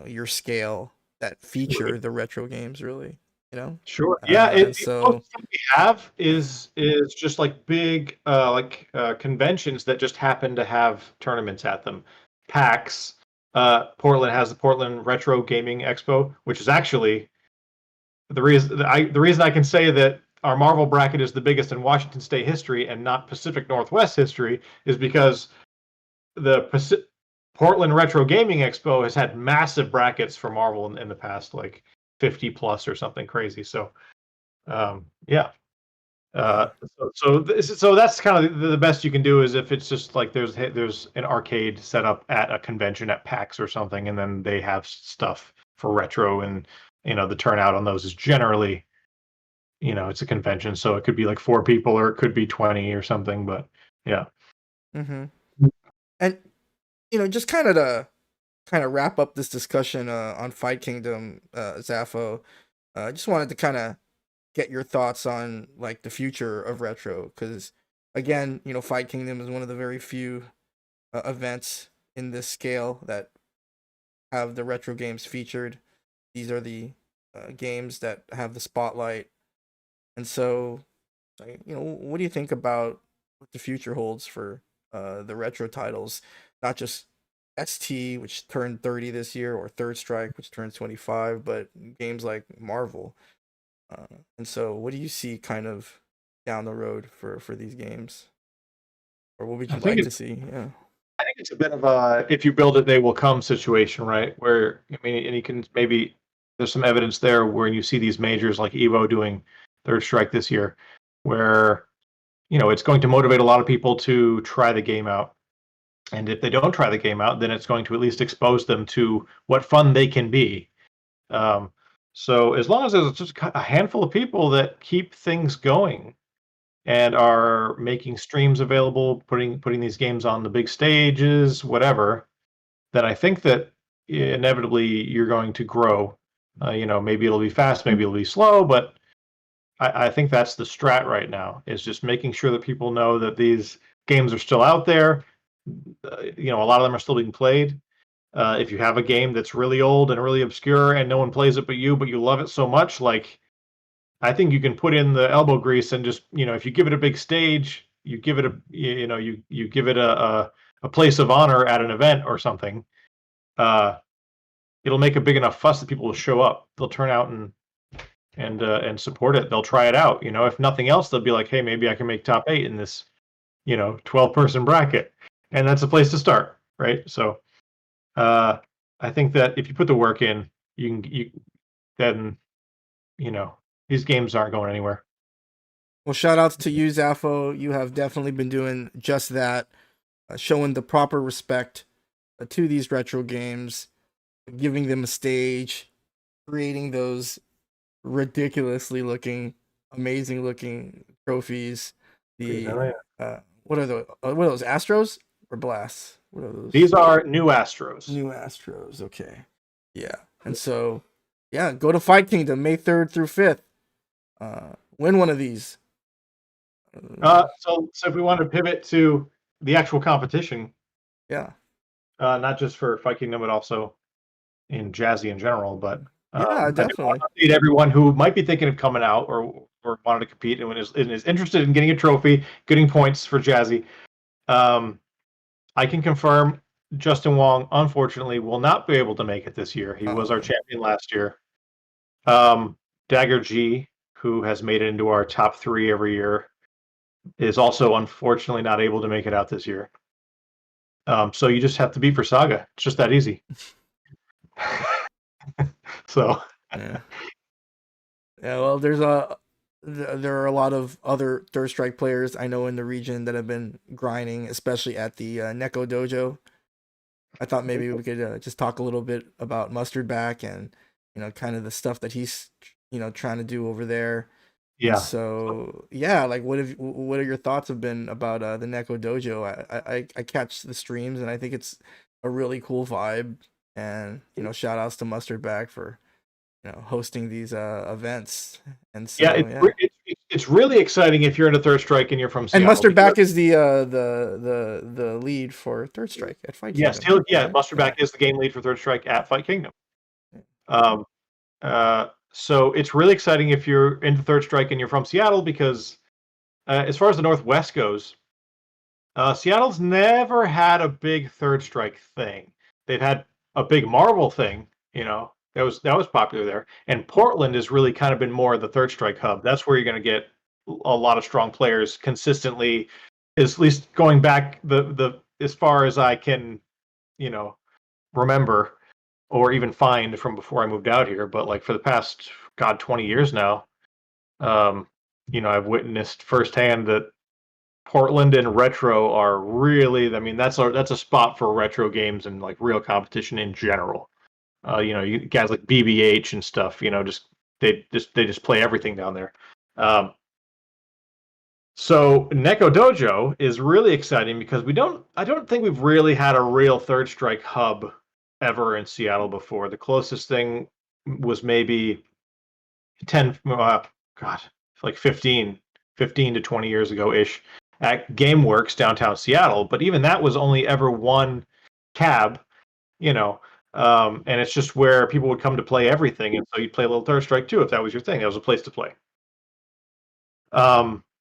your scale that feature the retro games. Really, you know, Sure. Yeah, and most so of what we have is just like big conventions that just happen to have tournaments at them. PAX, Portland has the Portland Retro Gaming Expo, which is actually the reason I can say that our Marvel bracket is the biggest in Washington State history and not Pacific Northwest history is because the Portland Retro Gaming Expo has had massive brackets for Marvel in the past, like 50 plus or something crazy. So yeah. yeah. So that's kind of the best you can do is if it's just like there's an arcade set up at a convention at PAX or something, and then they have stuff for retro, and the turnout on those is generally it's a convention, so it could be like 4 people or it could be 20 or something, but yeah. hmm And just kind of wrap up this discussion on Fight Kingdom, Zafo. I just wanted to kind of get your thoughts on like the future of retro, because again, Fight Kingdom is one of the very few events in this scale that have the retro games featured. These are the games that have the spotlight, and so what do you think about what the future holds for the retro titles, not just ST, which turned 30 this year, or Third Strike, which turns 25, but games like Marvel. And so, what do you see kind of down the road for these games, or what would I you think like to it's see? Yeah. I think it's a bit of a if you build it, they will come situation, right? Where I mean, and you can maybe there's some evidence there where you see these majors like Evo doing Third Strike this year, where it's going to motivate a lot of people to try the game out. And if they don't try the game out, then it's going to at least expose them to what fun they can be. Um, so as long as there's just a handful of people that keep things going and are making streams available, putting these games on the big stages, whatever, then I think that inevitably you're going to grow. Maybe it'll be fast, maybe it'll be slow, but I think that's the strat right now is just making sure that people know that these games are still out there. A lot of them are still being played. If you have a game that's really old and really obscure and no one plays it but you love it so much, like I think you can put in the elbow grease and just if you give it a big stage, you give it you give it a place of honor at an event or something. Uh, it'll make a big enough fuss that people will show up. They'll turn out and support it. They'll try it out. If nothing else, they'll be like, hey, maybe I can make top 8 in this 12-person bracket, and that's a place to start, right? So uh, I think that if you put the work in, then these games aren't going anywhere. Well, shout outs to you, Zafo. You have definitely been doing just that, showing the proper respect to these retro games, giving them a stage, creating those ridiculously looking, amazing looking trophies. The what are those Astros or Blasts? What are those? These are new Astros. New Astros. Okay, yeah. And so, yeah, go to Fight Kingdom May 3rd through 5th. Win one of these. So if we want to pivot to the actual competition, Yeah, not just for Fight Kingdom, but also in Jazzy in general. But yeah, I do want definitely. to update everyone who might be thinking of coming out or wanted to compete and is interested in getting a trophy, getting points for Jazzy. I can confirm Justin Wong, unfortunately, will not be able to make it this year. He was our Oh, champion last year. Dagger G, who has made it into our top 3 every year, is also unfortunately not able to make it out this year. So you just have to beat for Saga. It's just that easy. So yeah. Yeah, well, there are a lot of other Third Strike players I know in the region that have been grinding, especially at the Neko Dojo. I thought maybe we could just talk a little bit about Mustard Back and kind of the stuff that he's trying to do over there. And yeah, so yeah, like what are your thoughts have been about the Neko Dojo? I catch the streams and I think it's a really cool vibe. And shout outs to Mustard Back for hosting these events. And yeah. so yeah. it's really exciting if you're into Third Strike and you're from And Seattle. Mustard because- Back is the lead for Third Strike at Fight Yes, Kingdom. Mustard Back is the game lead for Third Strike at Fight Kingdom. Um, so it's really exciting if you're into Third Strike and you're from Seattle because as far as the Northwest goes, Seattle's never had a big Third Strike thing. They've had a big Marvel thing, that was popular there. And Portland has really kind of been more the Third Strike hub. That's where you're going to get a lot of strong players consistently, at least going back the as far as I can, remember or even find from before I moved out here. But like for the past 20 years now, I've witnessed firsthand that Portland and retro are really, I mean, that's a spot for retro games and like real competition in general. You guys like BBH and stuff, they just play everything down there. So Neko Dojo is really exciting because I don't think we've really had a real Third Strike hub ever in Seattle before. The closest thing was maybe 10, like 15 to 20 years ago ish at GameWorks downtown Seattle. But even that was only ever one cab, and it's just where people would come to play everything. And so you'd play a little Third Strike too if that was your thing. That was a place to play.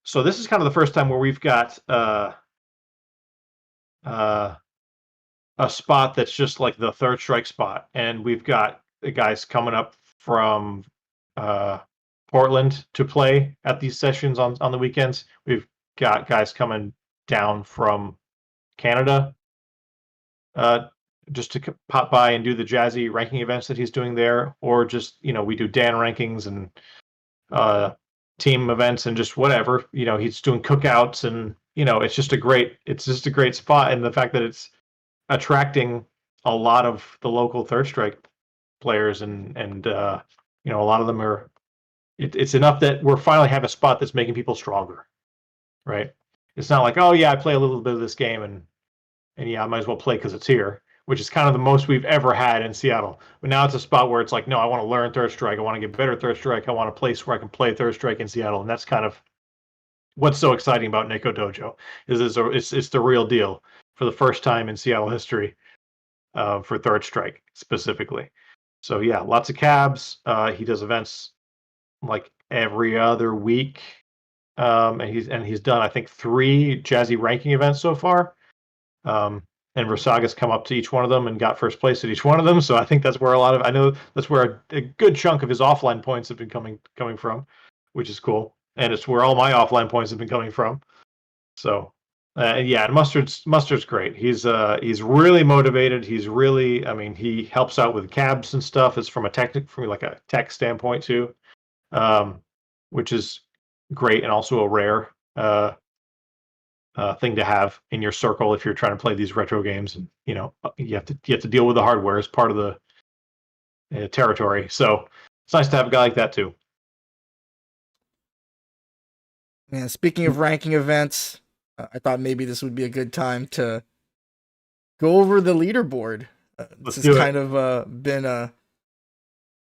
So this is kind of the first time where we've got a spot that's just like the Third Strike spot, and we've got the guys coming up from Portland to play at these sessions on the weekends. We've got guys coming down from Canada just to pop by and do the Jazzy ranking events that he's doing there, or just we do Dan rankings and team events and just whatever. He's doing cookouts, and it's just a great spot. And the fact that it's attracting a lot of the local Third Strike players, and a lot of them are. It's enough that we're finally have a spot that's making people stronger, right? It's not like, oh yeah, I play a little bit of this game and yeah, I might as well play because it's here, which is kind of the most we've ever had in Seattle. But now it's a spot where it's like, no, I want to learn Third Strike. I want to get better Third Strike. I want a place where I can play Third Strike in Seattle, and that's kind of what's so exciting about Neko Dojo. It's the real deal for the first time in Seattle history for Third Strike specifically. So yeah, lots of cabs. He does events like every other week, and he's done I think 3 Jazzy ranking events so far. And Rasaga's come up to each one of them and got first place at each one of them. So I think that's where I know that's where a good chunk of his offline points have been coming from, which is cool. And it's where all my offline points have been coming from. So yeah, and Mustard's great. He's really motivated. He's really, I mean, he helps out with cabs and stuff. It's from a tech standpoint too, which is great and also a rare thing to have in your circle if you're trying to play these retro games. And you have to deal with the hardware as part of the territory. So it's nice to have a guy like that too. And speaking of ranking events, I thought maybe this would be a good time to go over the leaderboard. This has kind of been a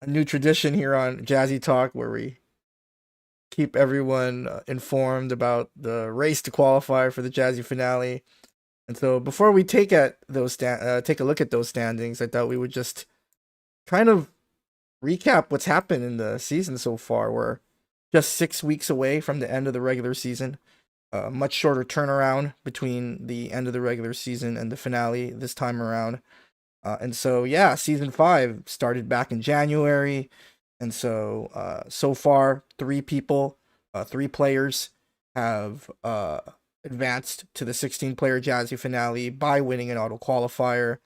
new tradition here on Jazzy Talk, where we keep everyone informed about the race to qualify for the Jazzy finale. And so before we take a look at those standings, I thought we would just kind of recap what's happened in the season so far. We're just 6 weeks away from the end of the regular season. Much shorter turnaround between the end of the regular season and the finale this time around. And so, yeah, season 5 started back in January. And so, so far, 3 players have advanced to the 16-player Jazzy finale by winning an auto qualifier.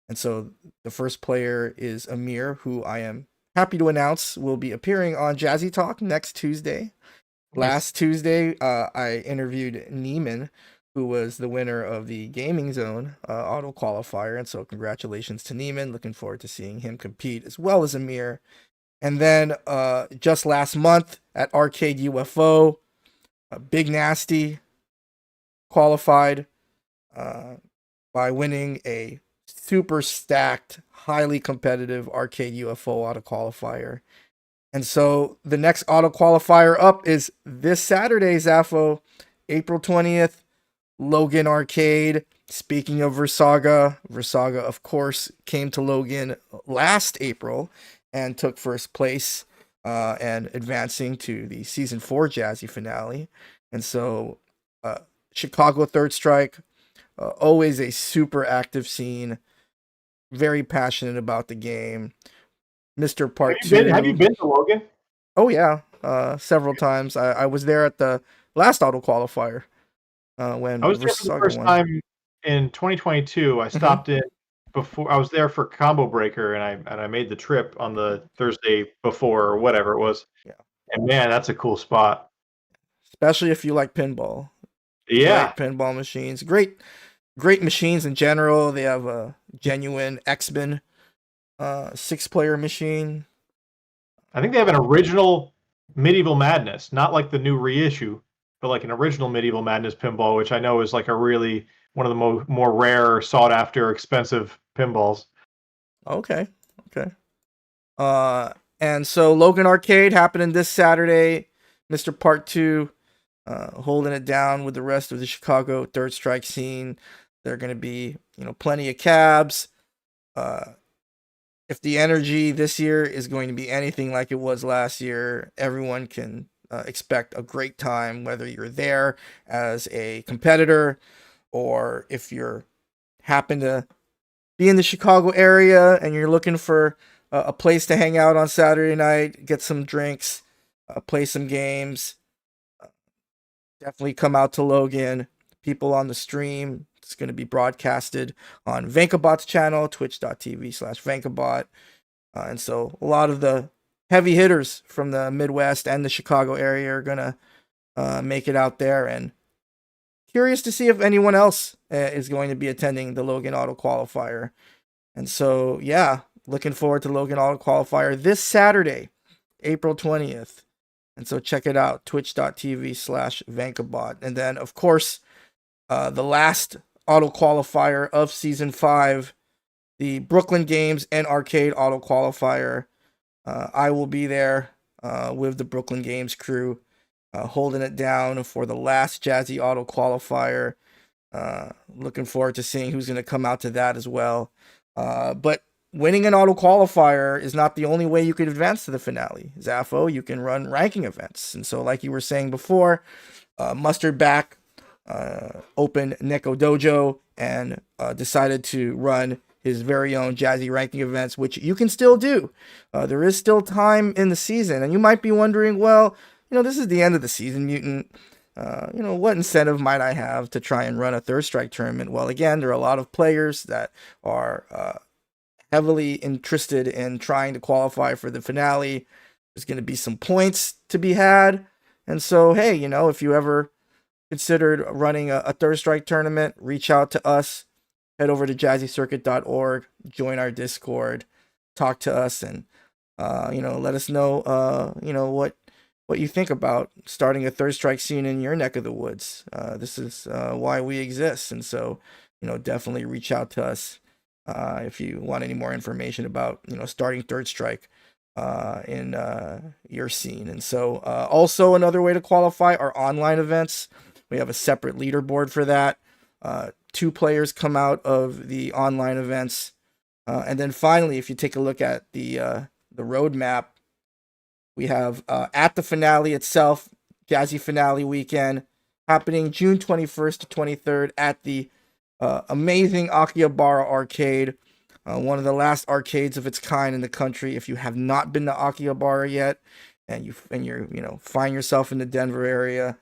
And so the first player is Amir, who I am happy to announce will be appearing on Jazzy Talk next Tuesday. Last Tuesday, I interviewed Neiman, who was the winner of the Gaming Zone auto qualifier. And so congratulations to Neiman. Looking forward to seeing him compete as well as Amir. And then just last month at Arcade UFO, Big Nasty qualified by winning a super stacked, highly competitive Arcade UFO auto qualifier. And so the next auto qualifier up is this Saturday, Zafo, April 20th, Logan Arcade. Speaking of Versaga, Versaga, of course, came to Logan last April and took first place and advancing to the season 4 Jazzy finale. And so, Chicago Third Strike, always a super active scene, very passionate about the game. Mr. Part Have you 2. been to Logan? Oh, yeah, several times. I was there at the last auto qualifier I when was there for the Versaga first won. time in 2022. I Hmm. stopped in before I was there for Combo Breaker, and I made the trip on the Thursday before or whatever it was. Yeah. And man, that's a cool spot. Especially if you like pinball. Yeah, Great pinball machines. Great machines in general. They have a genuine X-Men 6-player machine. I think they have an original Medieval Madness, not like the new reissue, but like an original Medieval Madness pinball, which I know is like a really one of the more rare, sought after, expensive pinballs. Okay. Okay. Uh and so Logan Arcade happening this Saturday. Mr. Part 2 holding it down with the rest of the Chicago Third Strike scene. There are going to be, plenty of cabs. Uh if the energy this year is going to be anything like it was last year, everyone can expect a great time, whether you're there as a competitor or if you're happen to be in the Chicago area and you're looking for a place to hang out on Saturday night, get some drinks, play some games. Definitely come out to Logan. People on the stream. It's going to be broadcasted on Vankabot's channel, twitch.tv/Vankabot. And so a lot of the heavy hitters from the Midwest and the Chicago area are going to make it out there. And curious to see if anyone else is going to be attending the Logan Auto Qualifier. And so, yeah, looking forward to Logan Auto Qualifier this Saturday, April 20th. And so check it out, twitch.tv/Vankabot. And then, of course, the last auto qualifier of season 5, the Brooklyn Games and Arcade auto qualifier. I will be there with the Brooklyn Games crew, holding it down for the last Jazzy auto qualifier. Looking forward to seeing who's going to come out to that as well. But winning an auto qualifier is not the only way you could advance to the finale. Zafo, you can run ranking events. And so, like you were saying before, Mustard back opened Neko Dojo and decided to run his very own Jazzy ranking events, which you can still do. There is still time in the season, and you might be wondering, well, this is the end of the season, Mutant. What incentive might I have to try and run a Third Strike tournament? Well, again, there are a lot of players that are heavily interested in trying to qualify for the finale. There's going to be some points to be had. And so, hey, if you ever considered running a Third Strike tournament, reach out to us. Head over to jazzycircuit.org, join our Discord, talk to us, and let us know what you think about starting a Third Strike scene in your neck of the woods. This is why we exist, and so definitely reach out to us if you want any more information about starting Third Strike in your scene. And so also another way to qualify are online events. We have a separate leaderboard for that. 2 players come out of the online events. And then finally, if you take a look at the roadmap, we have at the finale itself, Jazzy Finale Weekend, happening June 21st to 23rd at the amazing Akihabara Arcade, one of the last arcades of its kind in the country. If you have not been to Akihabara yet, and you're find yourself in the Denver area,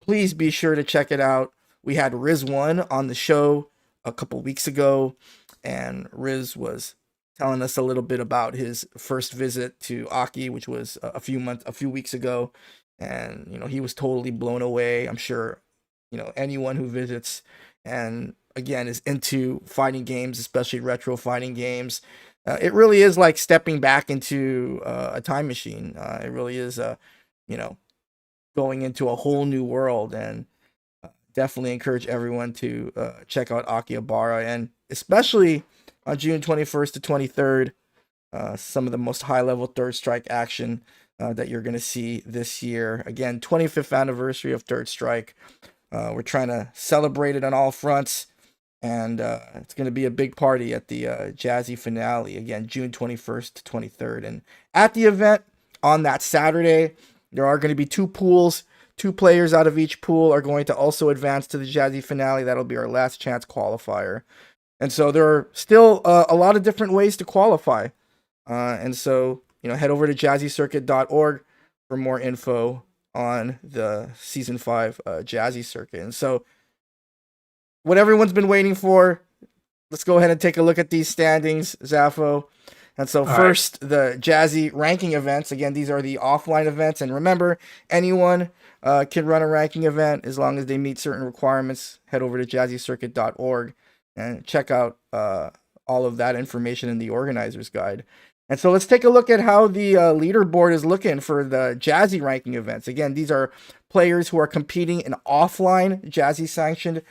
please be sure to check it out. We had Riz1 on the show a couple weeks ago, and Riz was telling us a little bit about his first visit to Aki, which was a few weeks ago, and he was totally blown away. I'm sure anyone who visits and again is into fighting games, especially retro fighting games, it really is like stepping back into a time machine. It really is going into a whole new world, and definitely encourage everyone to check out Akihabara, and especially on June 21st to 23rd. some of the most high-level third strike action that you're going to see this year. Again, 25th anniversary of Third Strike. We're trying to celebrate it on all fronts, and it's going to be a big party at the Jazzy finale, again, June 21st to 23rd. And at the event on that Saturday, there are going to be 2 pools. 2 players out of each pool are going to also advance to the Jazzy finale. That'll be our last chance qualifier. And so there are still a lot of different ways to qualify. And so, head over to jazzycircuit.org for more info on the Season 5 Jazzy Circuit. And so, what everyone's been waiting for, let's go ahead and take a look at these standings, Zafo. And so, first, the Jazzy ranking events. Again, these are the offline events. And remember, anyone can run a ranking event as long as they meet certain requirements. Head over to jazzycircuit.org and check out all of that information in the organizer's guide. And so let's take a look at how the leaderboard is looking for the Jazzy ranking events. Again, these are players who are competing in offline Jazzy sanctioned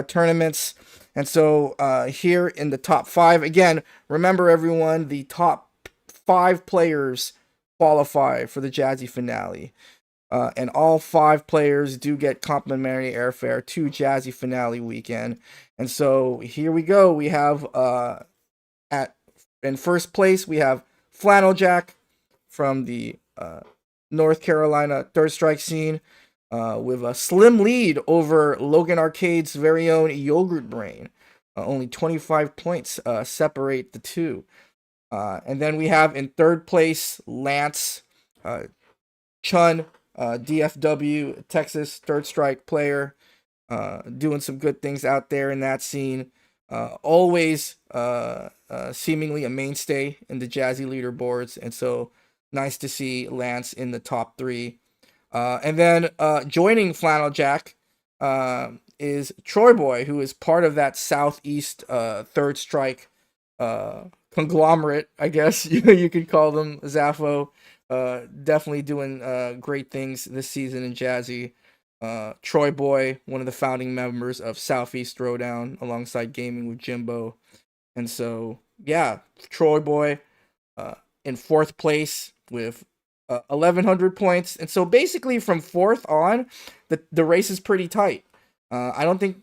tournaments. And so here in the top 5, again, remember everyone, the top 5 players qualify for the Jazzy finale. And all 5 players do get complimentary airfare to Jazzy finale weekend. And so here we go. We have in first place, we have Flannel Jack from the North Carolina Third Strike scene with a slim lead over Logan Arcade's very own Yogurt Brain. Only 25 points separate the two. And then we have in third place Lance Chun, DFW, Texas Third Strike player, doing some good things out there in that scene. Always seemingly a mainstay in the Jazzy leaderboards, and so nice to see Lance in the top 3. And then joining Flannel Jack is Troy Boy, who is part of that Southeast Third Strike conglomerate, I guess you could call them, Zafo. Definitely doing great things this season in Jazzy. Troy Boy, one of the founding members of Southeast Throwdown, alongside Gaming with Jimbo. And so, yeah, Troy Boy in 4th place with 1,100 points. And so basically from 4th on, the race is pretty tight. I don't think,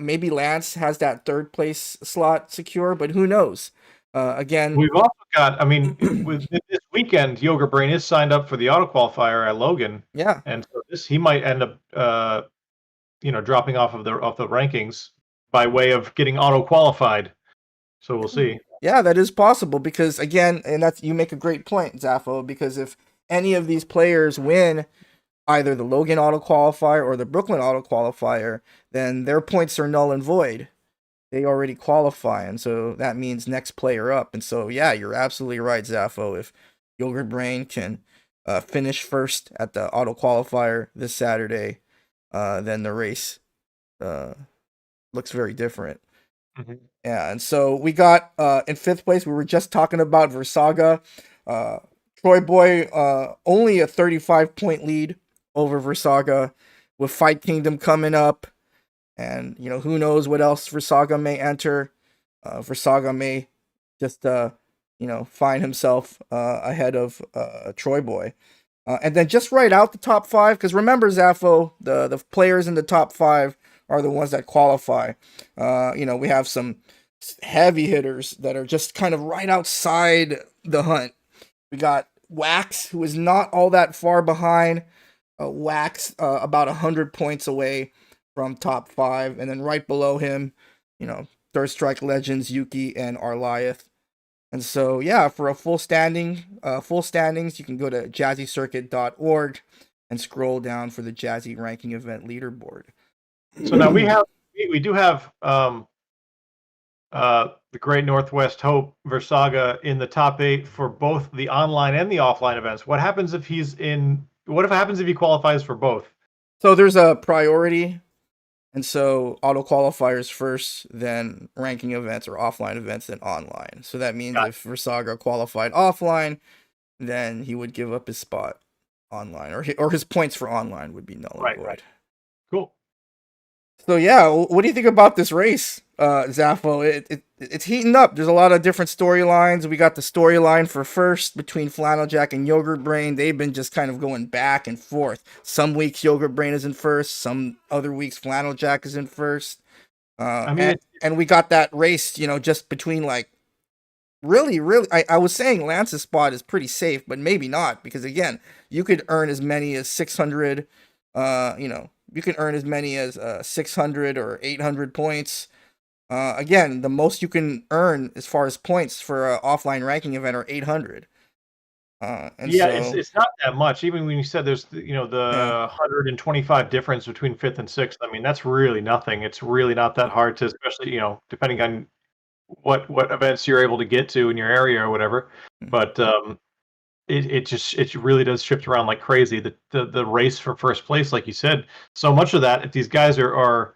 maybe Lance has that 3rd place slot secure, but who knows? Again, we've also got, with this weekend, Yogurt Brain is signed up for the auto qualifier at Logan. Yeah. And so he might end up, dropping off of the rankings by way of getting auto qualified. So we'll see. Yeah, that is possible because, again, and you make a great point, Zafo, because if any of these players win either the Logan auto qualifier or the Brooklyn auto qualifier, then their points are null and void. They already qualify, and so that means next player up. And so, yeah, you're absolutely right, Zafo. If Yogurt Brain can finish first at the auto qualifier this Saturday, then the race looks very different. Mm-hmm. Yeah, and so we got in 5th place, we were just talking about Versaga. Troy Boy, only a 35-point lead over Versaga, with Fight Kingdom coming up. And, who knows what else Versaga may enter. Versaga may just, find himself ahead of Troy Boy. And then just right out the top 5, because remember, Zafo, the players in the top 5 are the ones that qualify. We have some heavy hitters that are just kind of right outside the hunt. We got Wax, who is not all that far behind. Wax, about 100 points away from top 5, and then right below him, Third Strike legends Yuki and Arliath. And so, yeah, for a full standings, you can go to jazzycircuit.org and scroll down for the Jazzy ranking event leaderboard. So now we do have the Great Northwest Hope Versaga in the top 8 for both the online and the offline events. What happens if he qualifies for both? So there's a priority. And so auto qualifiers first, then ranking events or offline events, then online. So that means if Versaga qualified offline, then he would give up his spot online, or his points for online would be null and void. Right. Cool. So yeah, what do you think about this race, Zafo? it's heating up. There's a lot of different storylines. We got the storyline for first between Flanneljack and Yogurt Brain. They've been just kind of going back and forth. Some weeks Yogurt Brain is in first. Some other weeks Flanneljack is in first. I mean, And we got that race, just between like really. I was saying Lance's spot is pretty safe, but maybe not because again, you could earn as many as 600. You can earn as many as 600 or 800 points. Again, the most you can earn as far as points for an offline ranking event are 800. And yeah, so it's not that much. Even when you said there's the yeah. 125 difference between fifth and sixth. I mean, that's really nothing. It's really not that hard to, especially depending on what events you're able to get to in your area or whatever. But it really does shift around like crazy. The race for first place, like you said, so much of that, if these guys are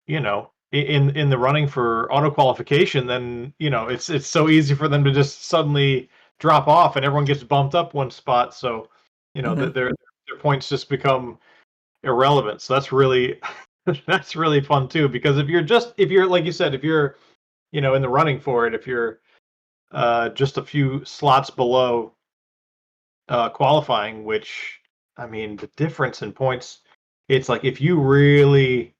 in the running for auto qualification, then it's so easy for them to just suddenly drop off, and everyone gets bumped up one spot. So Mhm. their points just become irrelevant. So that's really that's really fun too, because if you're like you said, if you're in the running for it, if you're just a few slots below qualifying, which I mean the difference in points, it's like if you really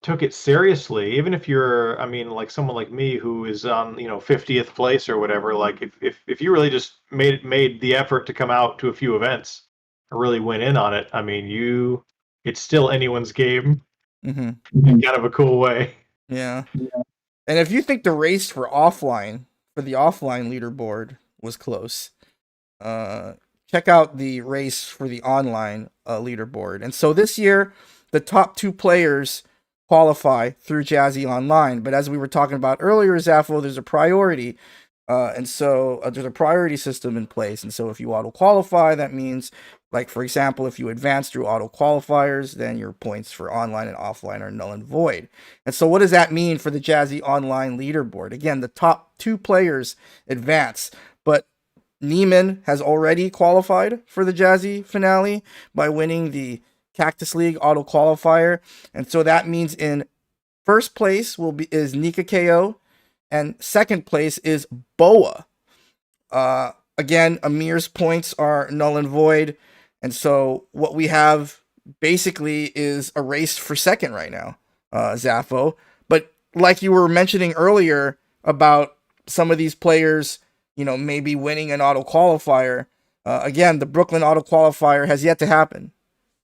took it seriously, even if you're, I mean, like someone like me who is on 50th place or whatever, like if you really just made the effort to come out to a few events and really went in on it, I mean, it's still anyone's game Mhm. in kind of a cool way. Yeah. And if you think the race for the offline leaderboard was close, uh, check out the race for the online leaderboard. And so this year, the top two players qualify through Jazzy Online. But as we were talking about earlier, Zafo, there's a priority. And so there's a priority system in place. And so if you auto qualify, that means, like, for example, if you advance through auto qualifiers, then your points for online and offline are null and void. And so what does that mean for the Jazzy Online leaderboard? Again, the top two players advance. But Neiman has already qualified for the Jazzy finale by winning the Cactus League auto qualifier. And so that means in first place is Nika KO, and second place is Boa. Again, Amir's points are null and void, and so what we have basically is a race for second right now, Zafo. But like you were mentioning earlier about some of these players, maybe winning an auto qualifier. Again, the Brooklyn auto qualifier has yet to happen,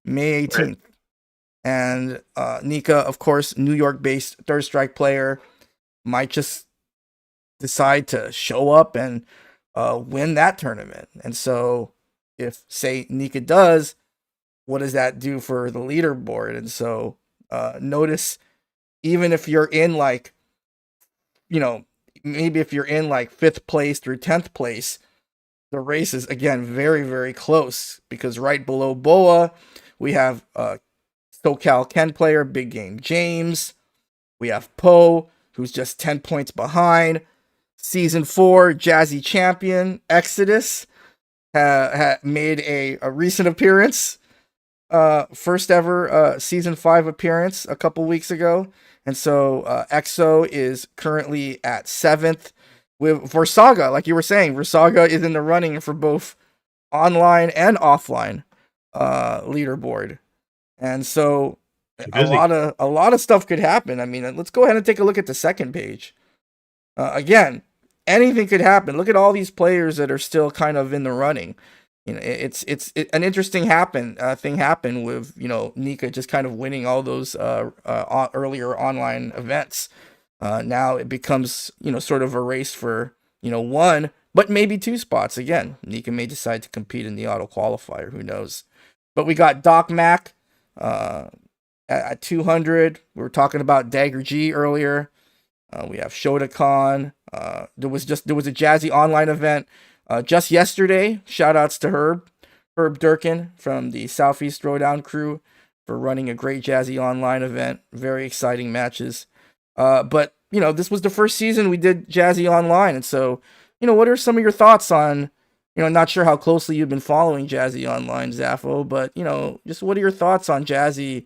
May Right. 18th. And Nika, of course, New York-based Third Strike player, might just decide to show up and win that tournament. And so, if say Nika does, what does that do for the leaderboard? And so, notice even if you're in like, maybe if you're in like 5th place through 10th place, the race is again very, very close because right below Boa, we have SoCal Ken player, Big Game James. We have Poe, who's just 10 points behind. Season 4 Jazzy champion Exodus made a recent appearance, first ever season 5 appearance a couple weeks ago, and so EXO is currently at 7th. With Versaga, like you were saying, Versaga is in the running for both online and offline leaderboard, and so Busy. a lot of stuff could happen. I mean, let's go ahead and take a look at the second page. Again, anything could happen. Look at all these players that are still kind of in the running. It's an interesting thing happened with Nika just kind of winning all those earlier online events. Now it becomes sort of a race for one, but maybe 2 spots again. Nika may decide to compete in the auto qualifier. Who knows? But we got Doc Mac at 200. We were talking about Dagger G earlier. We have Shotokan. There was a Jazzy online event just yesterday. Shout outs to Herb Durkin from the Southeast Throwdown crew for running a great Jazzy online event. Very exciting matches. But this was the first season we did Jazzy online, and so what are some of your thoughts on? Not sure how closely you've been following Jazzy online, Zafo, but just what are your thoughts on Jazzy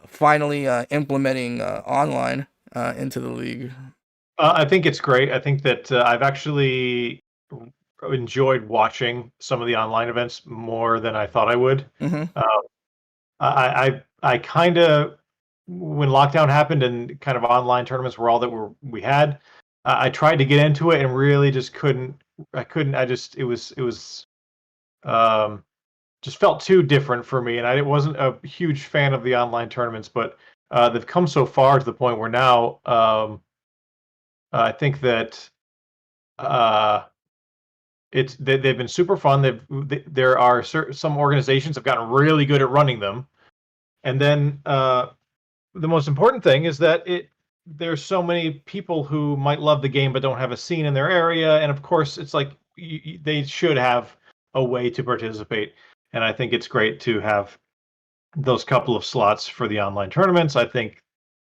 finally implementing online into the league. I think it's great. I think that I've actually enjoyed watching some of the online events more than I thought I would. Hmm. Uh, I kind of, when lockdown happened and kind of online tournaments were all that we had, I tried to get into it and really just couldn't. I couldn't. I just it was um, just felt too different for me, and I wasn't a huge fan of the online tournaments. But they've come so far to the point where now I think that uh, they've been super fun. There are some organizations have gotten really good at running them, and then the most important thing is that there's so many people who might love the game but don't have a scene in their area, and of course it's like they should have a way to participate. And I think it's great to have those couple of slots for the online tournaments. I think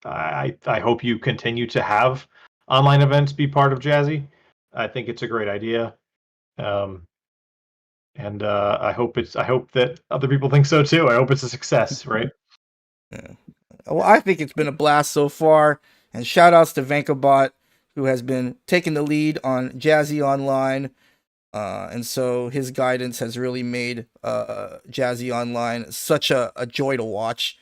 I hope you continue to have online events be part of Jazzy. I think it's a great idea. Um, and I hope that other people think so too. I hope it's a success, right? Yeah. Well, I think it's been a blast so far, and shout outs to Vankabot, who has been taking the lead on Jazzy Online. And so his guidance has really made Jazzy Online such a joy to watch.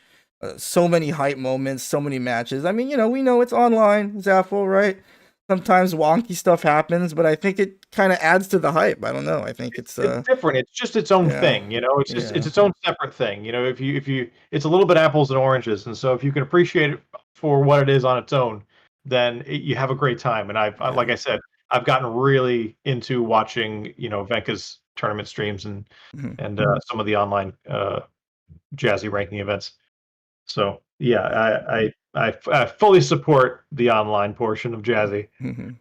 So many hype moments, so many matches. I mean, we know it's online, Zafo, right? Sometimes wonky stuff happens, but I think it kind of adds to the hype. I don't know. I think it's It's different. It's just its own yeah, thing, you know. It's yeah, its own separate thing, you know. If you it's a little bit apples and oranges, and so if you can appreciate it for what it is on its own, then you have a great time. And like yeah. I said, I've gotten really into watching, Venka's tournament streams Mhm, and some of the online Jazzy ranking events. So yeah, I fully support the online portion of Jazzy. mhm.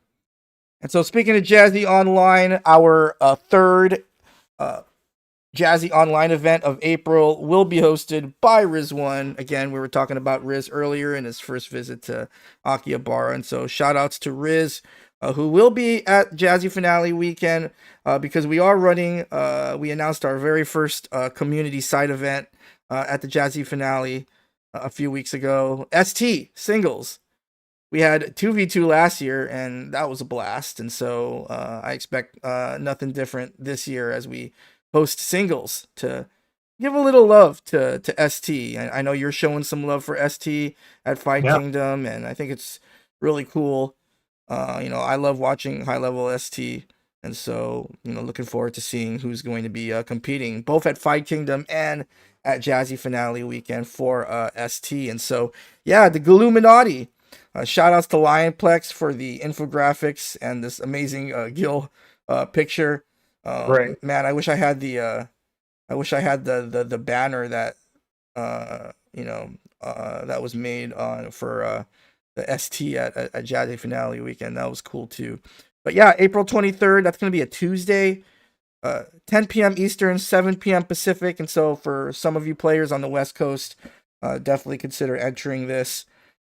And so, speaking of Jazzy Online, our third uh, Jazzy Online event of April will be hosted by Riz1. Again, we were talking about Riz earlier in his first visit to Akihabara. And so, shout outs to Riz, who will be at Jazzy Finale weekend because we are running, we announced our very first community side event at the Jazzy Finale a few weeks ago. ST singles. We had 2v2 last year, and that was a blast. And so I expect nothing different this year as we host singles to give a little love to ST. I know you're showing some love for ST at Fight Yeah, Kingdom, and I think it's really cool. I love watching high level ST, and so looking forward to seeing who's going to be competing both at Fight Kingdom and at Jazzy Finale weekend for ST. And so, yeah, the Gilluminati. Shout outs to Lionplex for the infographics and this amazing Gil picture. great. Man, I wish I had the banner that that was made on for the ST at Jazzy Finale weekend. That was cool too. But yeah, April 23rd. That's gonna be a Tuesday. 10 p.m. Eastern, 7 p.m. Pacific, and so for some of you players on the West Coast, definitely consider entering this.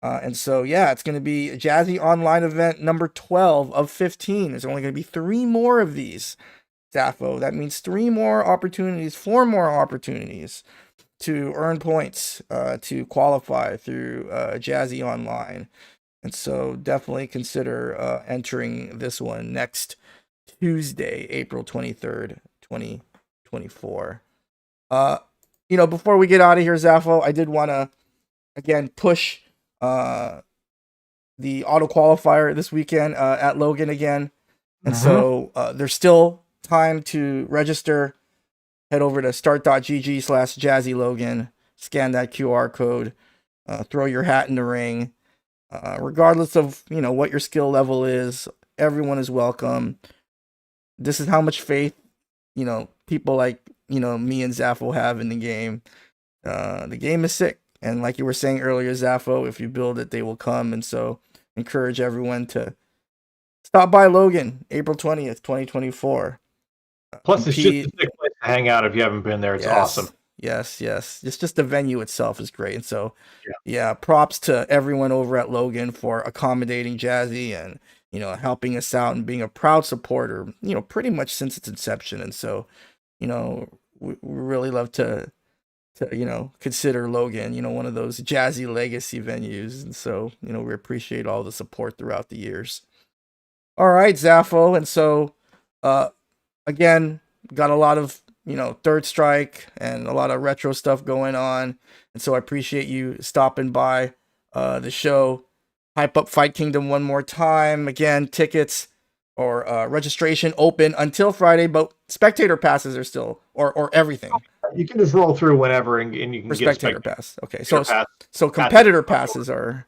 And so, yeah, it's going to be a Jazzy Online event number 12 of 15. There's only going to be 3 more of these, Zafo. That means 3 more opportunities, 4 more opportunities to earn points to qualify through Jazzy Online. And so, definitely consider entering this one next Tuesday, April 23rd, 2024. Uh, before we get out of here, Zafo, I did want to again push uh the auto qualifier this weekend at Logan again. And Hmm. so there's still time to register. Head over to start.gg/Jazzy Logan, scan that QR code, throw your hat in the ring. Regardless of what your skill level is, everyone is welcome. This is how much faith people like me and Zafo have in the game. The game is sick, and like you were saying earlier, Zafo, if you build it, they will come. And so, encourage everyone to stop by Logan, April 20th, 2024. Plus, it's just a Compete. sick place to hang out if you haven't been there. It's awesome. Yes, yes, yes. Just the venue itself is great. And so, yeah, props to everyone over at Logan for accommodating Jazzy and helping us out and being a proud supporter. Pretty much since its inception. And so, we really love to to consider Logan, one of those jazzy legacy venues. And so, we appreciate all the support throughout the years. All right, Zafo. And so, uh, again, got a lot of, Third Strike and a lot of retro stuff going on. And so I appreciate you stopping by the show. Hype up Fight Kingdom one more time. Again, tickets or registration open until Friday, but spectator passes are still, or everything. You can just roll through whenever, and you can For get spectator pass. Okay, pass. so competitor passes are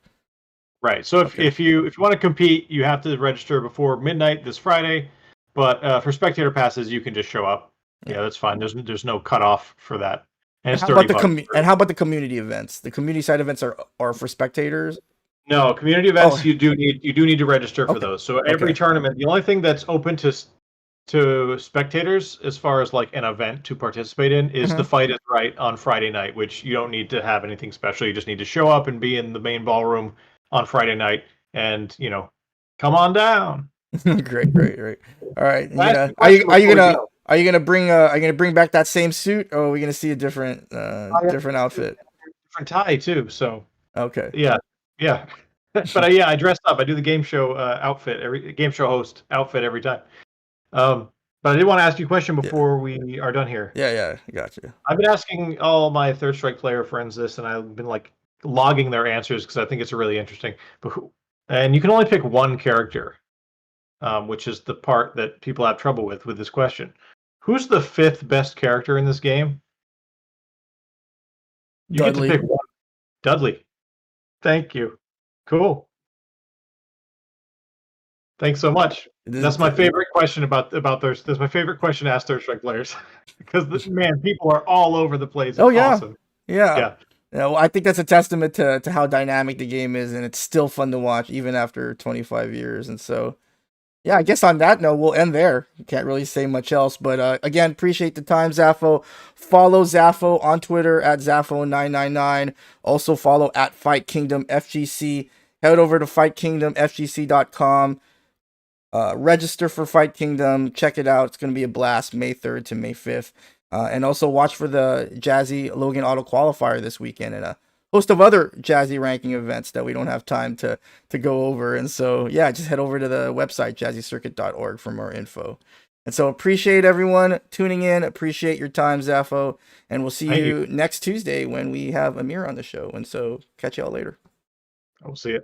right. So if you want to compete, you have to register before midnight this Friday. But for spectator passes, you can just show up. Yeah, that's fine. There's no cutoff for that. And it's how about $30. and how about the community events? The community side events are for spectators. No, community events you do need to register for those. So every tournament, the only thing that's open to spectators as far as like an event to participate in is the Fight is Right on Friday night, which you don't need to have anything special. You just need to show up and be in the main ballroom on Friday night and, come on down. Great. All right. Are you gonna bring back that same suit, or are we gonna see a different outfit? Different tie too. So okay. Yeah. But I dressed up. I do the game show outfit, every game show host outfit every time. But I did want to ask you a question before we are done here. Yeah, I got you. I've been asking all my Third Strike player friends this, and I've been like logging their answers because I think it's really interesting. And you can only pick one character, which is the part that people have trouble with this question. Who's the 5th best character in this game? You Dudley. get to pick one. Dudley. Thank you. Cool. Thanks so much. That's my favorite question about those. That's my favorite question to ask Third Strike players because people are all over the place. It's awesome. Yeah. I think that's a testament to how dynamic the game is, and it's still fun to watch even after 25 years. And so, yeah, I guess on that note, we'll end there. Can't really say much else, but again, appreciate the time, Zafo. Follow Zafo on Twitter at Zafo999. Also follow at Fight Kingdom FGC. Head over to fightkingdomfgc.com. Register for Fight Kingdom. Check it out. It's going to be a blast, May 3rd to May 5th. And also watch for the Jazzy Logan Auto Qualifier this weekend and a host of other Jazzy ranking events that we don't have time to go over. And so, yeah, just head over to the website, jazzycircuit.org for more info. And so appreciate everyone tuning in. Appreciate your time, Zafo. And we'll see you next Tuesday when we have Amir on the show. And so catch y'all later. I'll see you.